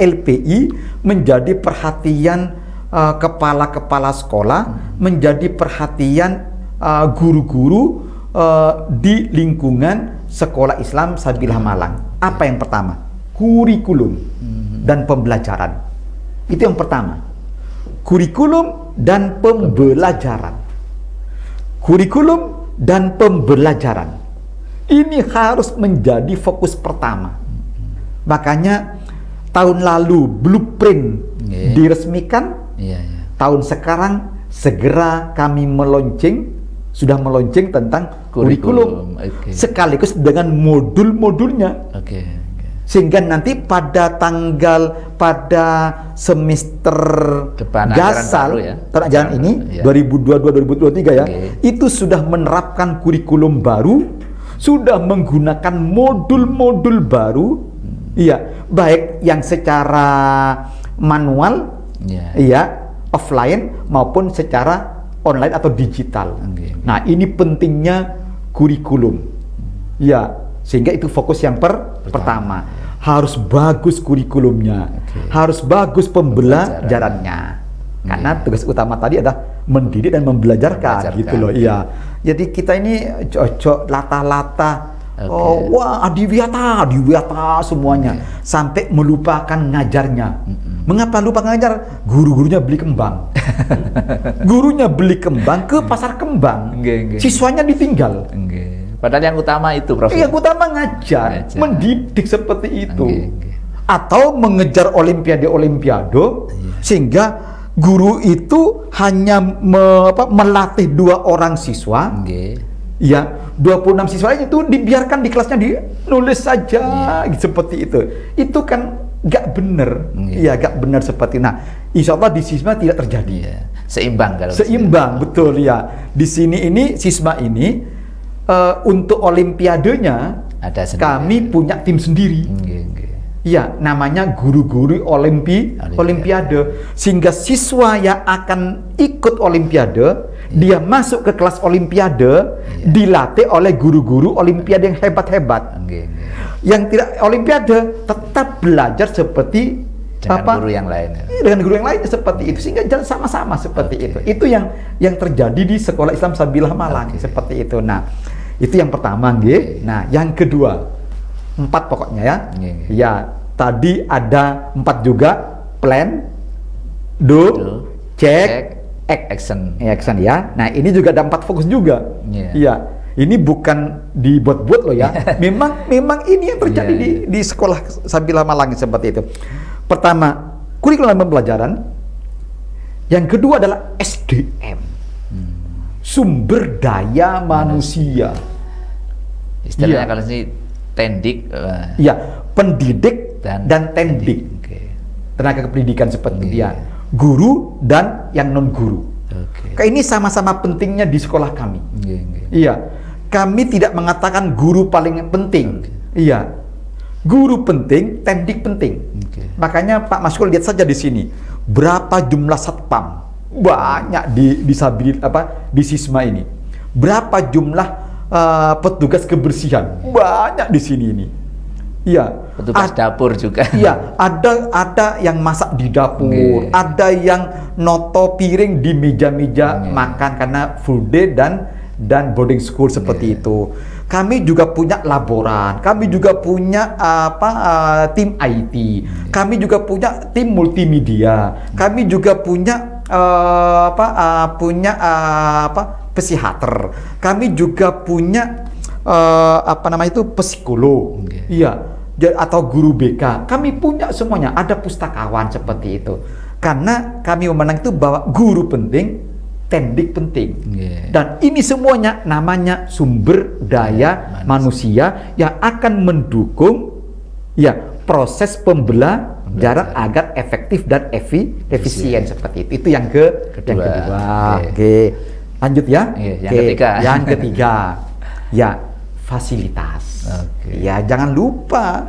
LPI, menjadi perhatian kepala-kepala sekolah, menjadi perhatian guru-guru di lingkungan Sekolah Islam Sabilah Malang. Apa yang pertama? Kurikulum dan pembelajaran. Itu yang pertama. Kurikulum dan pembelajaran. Kurikulum dan pembelajaran. Ini harus menjadi fokus pertama. Makanya tahun lalu Blueprint diresmikan. Tahun sekarang segera kami sudah meluncing tentang kurikulum. Sekaligus dengan modul-modulnya. Sehingga nanti pada semester depan gasal ajaran ini 2022-2023 ya, itu sudah menerapkan kurikulum baru, sudah menggunakan modul-modul baru. Iya, baik yang secara manual, offline maupun secara online atau digital. Nah, ini pentingnya kurikulum. Ya, sehingga itu fokus yang pertama. Harus bagus kurikulumnya, harus bagus pembelajarannya. Karena tugas utama tadi adalah mendidik dan membelajarkan gitu loh. Iya. Jadi kita ini cocok lata-lata. Wah, adiwiyata semuanya sampai melupakan ngajarnya. Mengapa lupa ngajar? Guru-gurunya beli kembang. Gurunya beli kembang ke pasar kembang. Siswanya ditinggal. Padahal yang utama itu, Prof. Yang utama ngajar, mendidik seperti itu. Atau mengejar olimpiade sehingga guru itu hanya melatih 2 orang siswa. Ya, 26 siswa itu dibiarkan di kelasnya nulis saja seperti itu. Itu kan gak benar. Iya, gak benar seperti. Nah, insya Allah di Sisma tidak terjadi. Seimbang kalau seimbang, betul ya. Di sini ini Sisma ini untuk olimpiadenya ada kami punya tim sendiri. Ya, namanya guru-guru olimpiade. Sehingga siswa yang akan ikut olimpiade, dia masuk ke kelas olimpiade, dilatih oleh guru-guru olimpiade yang hebat-hebat. Yang tidak olimpiade tetap belajar seperti dengan guru yang lain. Dengan guru yang lain seperti itu, sehingga jalan sama-sama seperti itu. Itu yang terjadi di Sekolah Islam Sabilah Malang seperti itu. Nah, itu yang pertama, Nah, yang kedua, 4 pokoknya ya. Ya, tadi ada 4 juga: plan, do, check, action ya. Nah, ini juga ada 4 fokus juga. Iya. Ini bukan dibuat-buat loh ya. memang ini yang terjadi di Sekolah Sabilah Malang seperti itu. Pertama, kurikulum pembelajaran. Yang kedua adalah SDM. Sumber daya manusia. Istilahnya kalau ini tendik. Iya, pendidik dan tendik. Tenaga kependidikan seperti dia. Guru dan yang non guru. Ini sama-sama pentingnya di sekolah kami. Iya. Kami tidak mengatakan guru paling penting. Iya. Guru penting, tendik penting. Makanya Pak Maskul lihat saja di sini. Berapa jumlah satpam? Banyak di Sisma ini. Berapa jumlah petugas kebersihan? Banyak di sini ini. Iya. Petugas dapur juga. Iya, ada yang masak di dapur, ada yang noto piring di meja-meja makan karena full day dan boarding school seperti itu. Kami juga punya laboran, kami juga punya tim IT, kami juga punya tim multimedia, kami juga punya psikiater, kami juga punya psikolog, atau guru BK. Kami punya semuanya, ada pustakawan seperti itu. Karena kami memandang itu bahwa guru penting, tendik penting. Dan ini semuanya namanya sumber daya manusia yang akan mendukung proses pembelajaran agar efektif dan efisien seperti itu. Itu yang kedua. Lanjut ya. Yang ketiga. Fasilitas. Ya, jangan lupa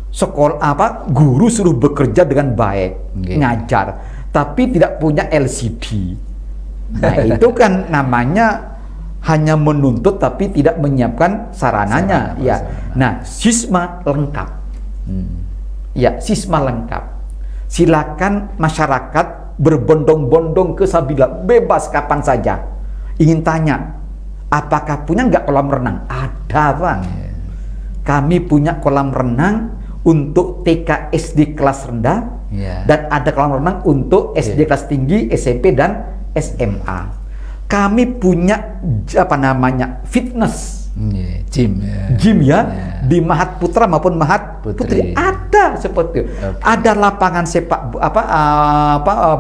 sekolah guru suruh bekerja dengan baik, ngajar, tapi tidak punya LCD. Nah, itu kan namanya hanya menuntut tapi tidak menyiapkan sarananya. Nah, Sisma lengkap. Sisma lengkap. Silakan masyarakat berbondong-bondong ke Sabila, bebas kapan saja. Ingin tanya, apakah punya nggak kolam renang? Ada, Bang. Kami punya kolam renang untuk TK SD kelas rendah, dan ada kolam renang untuk SD kelas tinggi, SMP dan SMA. Kami punya fitness, gym di Mahat Putra maupun Mahat Putri. Ada seperti itu. Ada lapangan sepak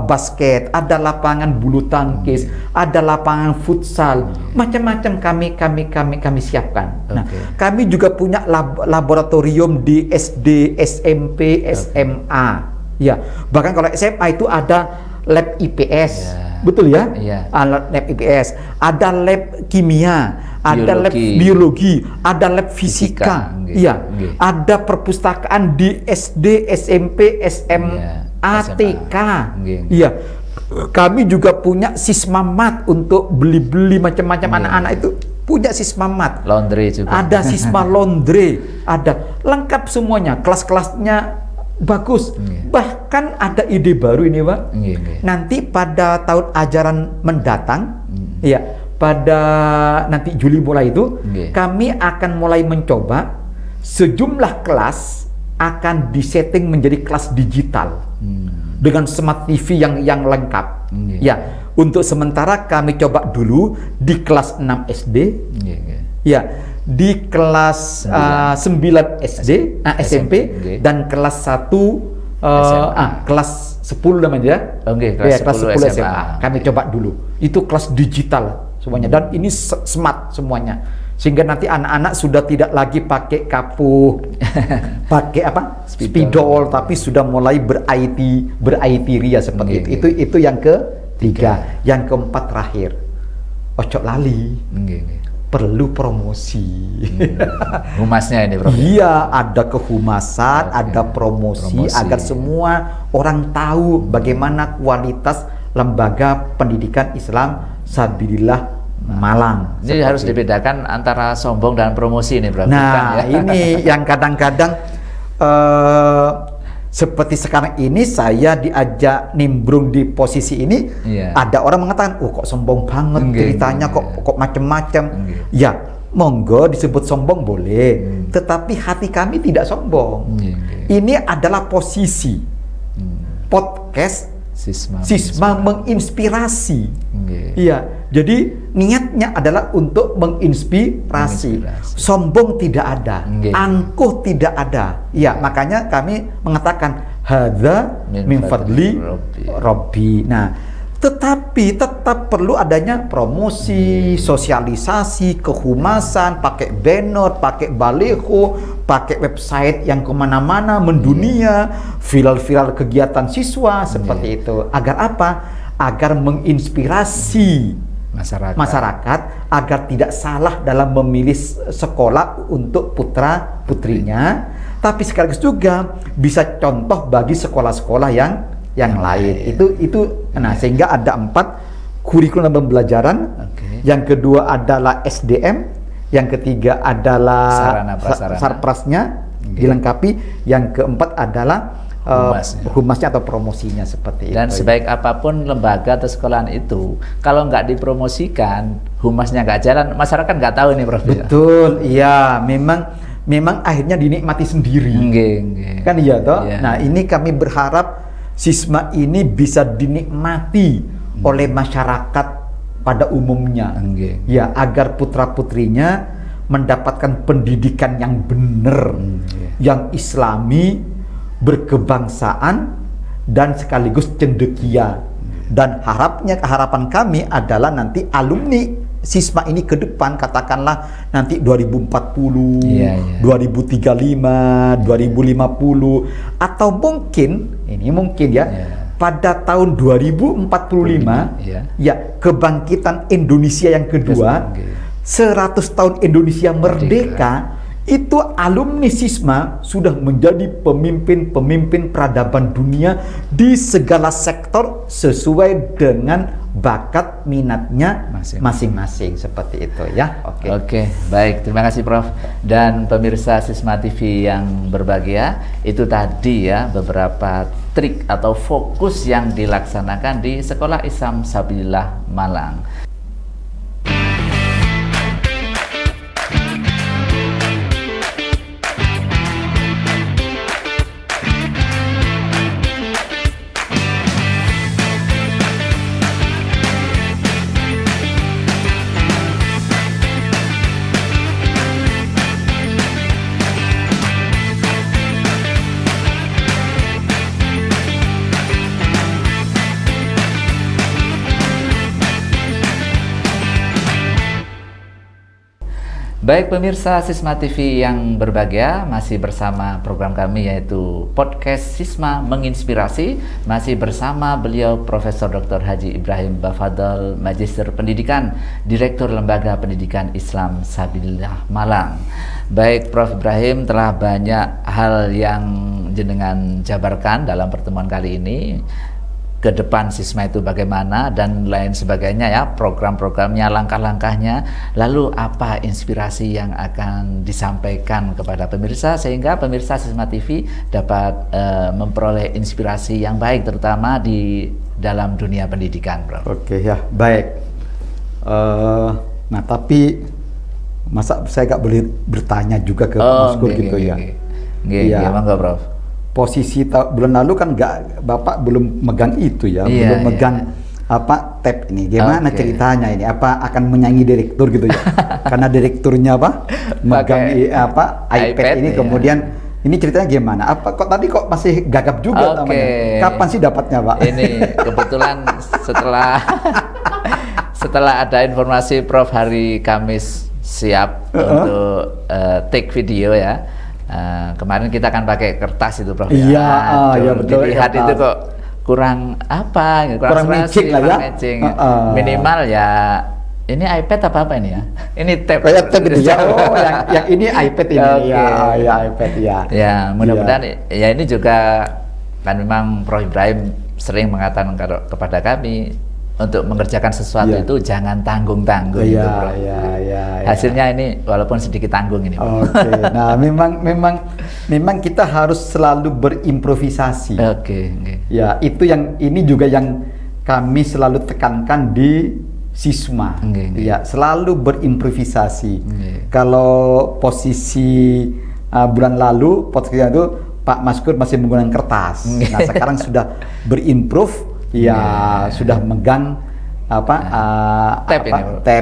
basket, ada lapangan bulu tangkis, ada lapangan futsal, macam-macam kami siapkan. Nah, kami juga punya laboratorium di SD, SMP, SMA. Bahkan kalau SMA itu ada lab IPS. Betul ya? Lab IPS, ada lab kimia, ada lab biologi, ada lab fisika. Ada perpustakaan di SD, SMP, SMA, TK. Kami juga punya Sismamat untuk beli-beli macam-macam. Anak-anak itu punya Sismamat. Laundry juga. Ada Sisma laundry, ada lengkap semuanya. Kelas-kelasnya bagus. Bahkan bahkan ada ide baru ini, Pak. Nanti pada tahun ajaran mendatang, ya, pada nanti Juli mulai itu, kami akan mulai mencoba sejumlah kelas akan disetting menjadi kelas digital dengan smart TV yang lengkap. Ya, untuk sementara kami coba dulu di kelas 6 SD, ya, di kelas 9 SD, SMP, dan kelas 1 kelas 10 namanya ya. Kelas 10 SMA. Kami coba dulu. Itu kelas digital semuanya, dan ini smart semuanya. Sehingga nanti anak-anak sudah tidak lagi pakai kapuh, pakai apa? Spidol, tapi sudah mulai ber-IT ria seperti itu. Itu yang ketiga. Yang keempat terakhir, ojo lali. Perlu promosi. Humasnya ini, Prof. Iya, ada kehumasan, ada promosi agar semua orang tahu bagaimana kualitas lembaga pendidikan Islam Sabilillah Malang. Ini harus dibedakan antara sombong dan promosi ini, Prof. Nah, ini yang kadang-kadang seperti sekarang ini saya diajak nimbrung di posisi ini, ada orang mengatakan, oh kok sombong banget ceritanya, kok macem-macem. Ya, monggo disebut sombong boleh, tetapi hati kami tidak sombong. Ini adalah posisi podcast Sisma menginspirasi. Iya, jadi niatnya adalah untuk menginspirasi. Sombong tidak ada, angkuh tidak ada. Ya, makanya kami mengatakan hadza min fadli Rabbi. Nah, tetapi tetap perlu adanya promosi, sosialisasi, kehumasan, pakai banner, pakai baliho, pakai website yang kemana-mana mendunia, viral-viral kegiatan siswa seperti itu. Agar apa? Agar menginspirasi masyarakat agar tidak salah dalam memilih sekolah untuk putra putrinya, tapi sekaligus juga bisa contoh bagi sekolah-sekolah yang lain. Itu nah, sehingga ada 4 kurikulum pembelajaran. Yang kedua adalah SDM, yang ketiga adalah sarprasnya dilengkapi, yang keempat adalah humasnya atau promosinya seperti itu. Dan sebaik apapun lembaga atau sekolahan itu, kalau nggak dipromosikan, humasnya nggak jalan, masyarakat nggak tahu ini, Prof. Betul, iya, memang akhirnya dinikmati sendiri. Kan iya toh? Nah, ini kami berharap Sisma ini bisa dinikmati oleh masyarakat pada umumnya. Ya, agar putra-putrinya mendapatkan pendidikan yang benar, yang islami, berkebangsaan, dan sekaligus cendekia. Dan harapan kami adalah nanti alumni Sisma ini ke depan, katakanlah nanti 2040, 2035, 2050, atau mungkin pada tahun 2045 ya, kebangkitan Indonesia yang kedua, 100 tahun Indonesia merdeka. Itu alumni Sisma sudah menjadi pemimpin peradaban dunia di segala sektor sesuai dengan bakat minatnya masing-masing seperti itu ya. Oke, baik, terima kasih Prof. Dan pemirsa Sisma TV yang berbahagia, itu tadi ya beberapa trik atau fokus yang dilaksanakan di Sekolah Islam Sabilillah Malang. Baik pemirsa Sisma TV yang berbahagia, masih bersama program kami yaitu Podcast Sisma Menginspirasi. Masih bersama beliau Profesor Dr. Haji Ibrahim Bafadl, Magister Pendidikan, Direktur Lembaga Pendidikan Islam Sabilillah Malang. Baik Prof. Ibrahim, telah banyak hal yang jenengan jabarkan dalam pertemuan kali ini. ke depan Sisma itu bagaimana dan lain sebagainya ya, program-programnya, langkah-langkahnya, lalu apa inspirasi yang akan disampaikan kepada pemirsa sehingga pemirsa Sisma TV dapat memperoleh inspirasi yang baik terutama di dalam dunia pendidikan, Bro. Oke ya, baik. Nah tapi masa saya nggak boleh bertanya juga ke Mas Gur gitu ya? Iya, mangga, Prof. Posisi bulan lalu kan Bapak belum megang itu ya, belum megang apa tab ini. Gimana ceritanya ini? Apa akan menyanyi direktur gitu ya? Karena direkturnya apa? Megang iPad ini kemudian ini ceritanya gimana? Apa kok tadi kok masih gagap juga namanya? Kapan sih dapatnya, Pak? Ini kebetulan setelah ada informasi Prof hari Kamis siap untuk take video ya. Kemarin kita akan pakai kertas itu, Prof. Iya, ya betul. Dilihat itu kok kurang apa? Kurang matching lah ya. Minimal ya. Ini iPad apa ini ya? Ini tab. Kayak tab itu ya. Oh, yang ini iPad ini. Ya iPad ya. Ya, mudah-mudahan ya ini juga kan memang Prof Ibrahim sering mengatakan kepada kami untuk mengerjakan sesuatu itu jangan tanggung-tanggung itu, Bro. Hasilnya ini walaupun sedikit tanggung ini, Bro. Oke. Nah, memang kita harus selalu berimprovisasi. Ya, itu ini juga yang kami selalu tekankan di Sisma. Ya, selalu berimprovisasi. Kalau posisi bulan lalu posisinya itu Pak Maskur masih menggunakan kertas. Nah, sekarang sudah berimprove. Ya, sudah megang tab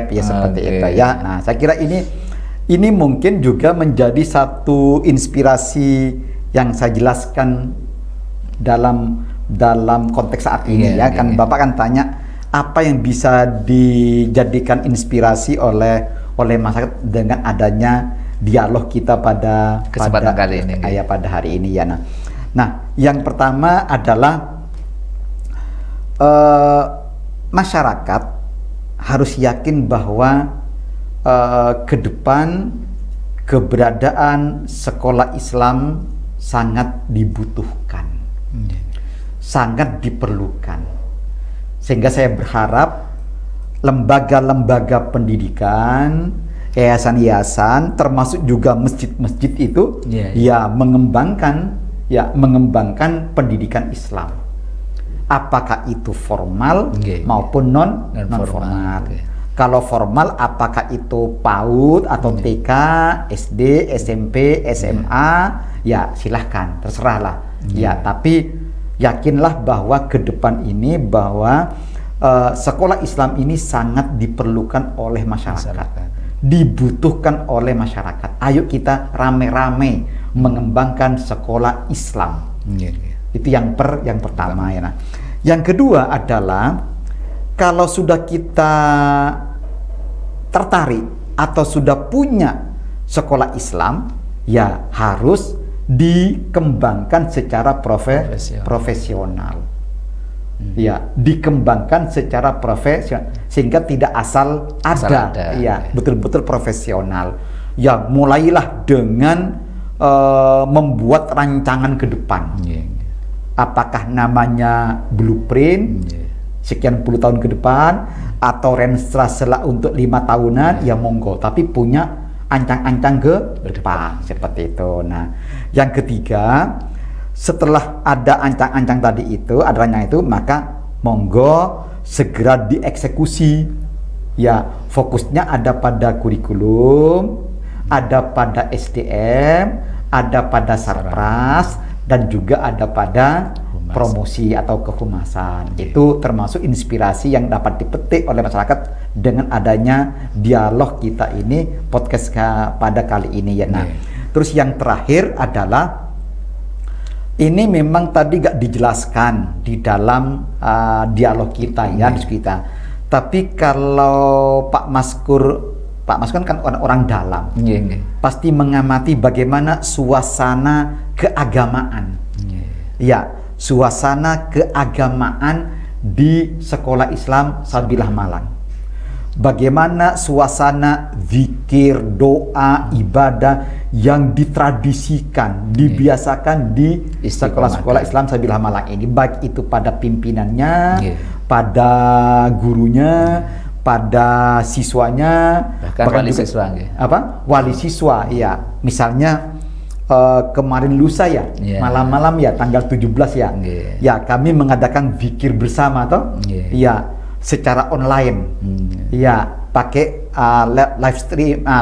ya seperti itu ya. Nah, saya kira ini mungkin juga menjadi satu inspirasi yang saya jelaskan dalam konteks saat ini ya. Kan Bapak kan tanya apa yang bisa dijadikan inspirasi oleh masyarakat dengan adanya dialog kita pada kesempatan kali ini. Pada hari ini ya. Nah, yang pertama adalah masyarakat harus yakin bahwa ke depan keberadaan sekolah Islam sangat dibutuhkan, sangat diperlukan. Sehingga saya berharap lembaga-lembaga pendidikan, yayasan-yayasan, termasuk juga masjid-masjid itu mengembangkan pendidikan Islam. Apakah itu formal maupun non formal. Kalau formal apakah itu PAUD atau TK, SD, SMP, SMA, ya silahkan, terserahlah. Ya, tapi yakinlah bahwa ke depan ini bahwa sekolah Islam ini sangat diperlukan oleh masyarakat, dibutuhkan oleh masyarakat. Ayo kita rame-rame mengembangkan sekolah Islam. Itu yang pertama ya. Nah, yang kedua adalah kalau sudah kita tertarik atau sudah punya sekolah Islam, ya harus dikembangkan secara profesional. Ya, dikembangkan secara profesional sehingga tidak asal ada. Ya, betul-betul profesional. Ya, mulailah dengan membuat rancangan ke depan. Apakah namanya blueprint sekian puluh tahun ke depan atau renstra untuk 5 tahunan, ya monggo, tapi punya ancang-ancang ke depan seperti itu. Nah, yang ketiga, setelah ada ancang-ancang tadi itu, ada rancangan itu, maka monggo segera dieksekusi. Ya, fokusnya ada pada kurikulum, ada pada SDM, ada pada sarpras, dan juga ada pada promosi atau kehumasan. Itu termasuk inspirasi yang dapat dipetik oleh masyarakat dengan adanya dialog kita ini, podcast pada kali ini ya. Nah, terus yang terakhir adalah ini memang tadi gak dijelaskan di dalam dialog kita ya, diskusi kita. Tapi kalau Pak Maskur kan orang dalam, pasti mengamati bagaimana suasana keagamaan, ya, suasana keagamaan di sekolah Islam Sabilah Malang. bagaimana suasana zikir, doa, ibadah yang ditradisikan, dibiasakan di sekolah-sekolah Islam Sabilah Malang ini, baik itu pada pimpinannya, pada gurunya, pada siswanya, bahkan wali siswa, wali siswa, ya. Misalnya kemarin lusa ya, malam-malam ya, tanggal 17 ya, ya kami mengadakan zikir bersama toh, ya secara online, ya pakai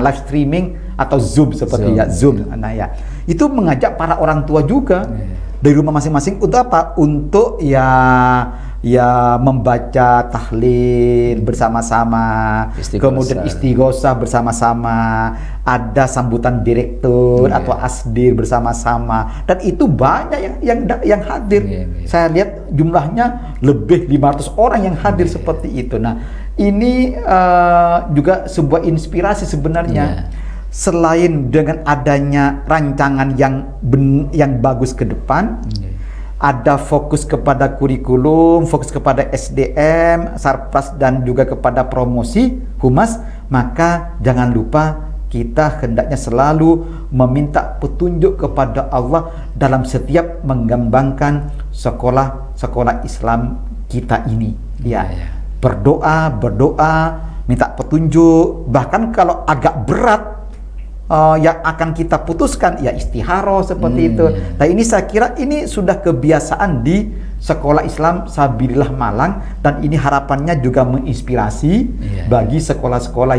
live streaming atau Zoom seperti Zoom. Nah ya, itu mengajak para orang tua juga dari rumah masing-masing untuk apa? Untuk ya membaca tahlil bersama-sama, kemudian istighosah bersama-sama, ada sambutan direktur atau asdir bersama-sama, dan itu banyak yang hadir. Saya lihat jumlahnya lebih 500 orang yang hadir seperti itu. Nah, ini juga sebuah inspirasi sebenarnya. Selain dengan adanya rancangan yang bagus ke depan, ada fokus kepada kurikulum, fokus kepada SDM, Sarpras, dan juga kepada promosi Humas, maka jangan lupa kita hendaknya selalu meminta petunjuk kepada Allah dalam setiap mengembangkan sekolah Islam kita ini. Berdoa, minta petunjuk, bahkan kalau agak berat yang akan kita putuskan ya istikharah seperti itu. Nah, ini saya kira ini sudah kebiasaan di sekolah Islam Sabilillah Malang, dan ini harapannya juga menginspirasi bagi sekolah-sekolah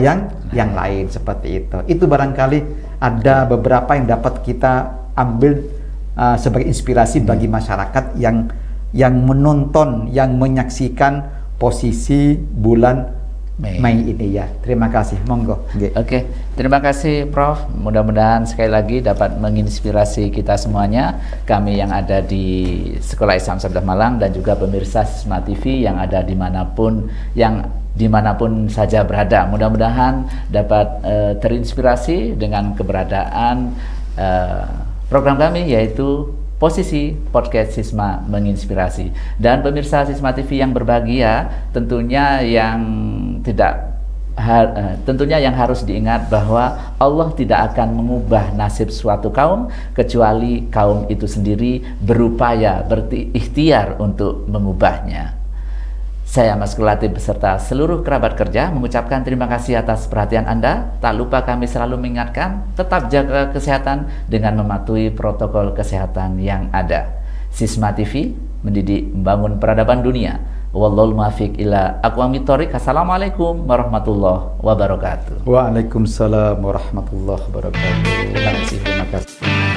yang lain seperti itu. Itu barangkali ada beberapa yang dapat kita ambil sebagai inspirasi bagi masyarakat yang menonton, yang menyaksikan posisi bulan Mei ini ya. Terima kasih, monggo. Oke, terima kasih Prof. Mudah-mudahan sekali lagi dapat menginspirasi kita semuanya, kami yang ada di Sekolah Islam Sabilillah Malang dan juga pemirsa Sisma TV yang ada dimanapun saja berada. Mudah-mudahan dapat terinspirasi dengan keberadaan program kami, yaitu Posisi Podcast Sisma Menginspirasi. Dan pemirsa Sisma TV yang berbahagia, tentunya yang harus diingat bahwa Allah tidak akan mengubah nasib suatu kaum kecuali kaum itu sendiri berupaya, berikhtiar untuk mengubahnya. Saya Mas Kulatib beserta seluruh kerabat kerja mengucapkan terima kasih atas perhatian Anda. Tak lupa kami selalu mengingatkan, tetap jaga kesehatan dengan mematuhi protokol kesehatan yang ada. Sisma TV, mendidik membangun peradaban dunia. Wallahul muwaffiq ila aqwamit thoriq. Assalamualaikum warahmatullahi wabarakatuh. Waalaikumsalam warahmatullahi wabarakatuh. Terima kasih.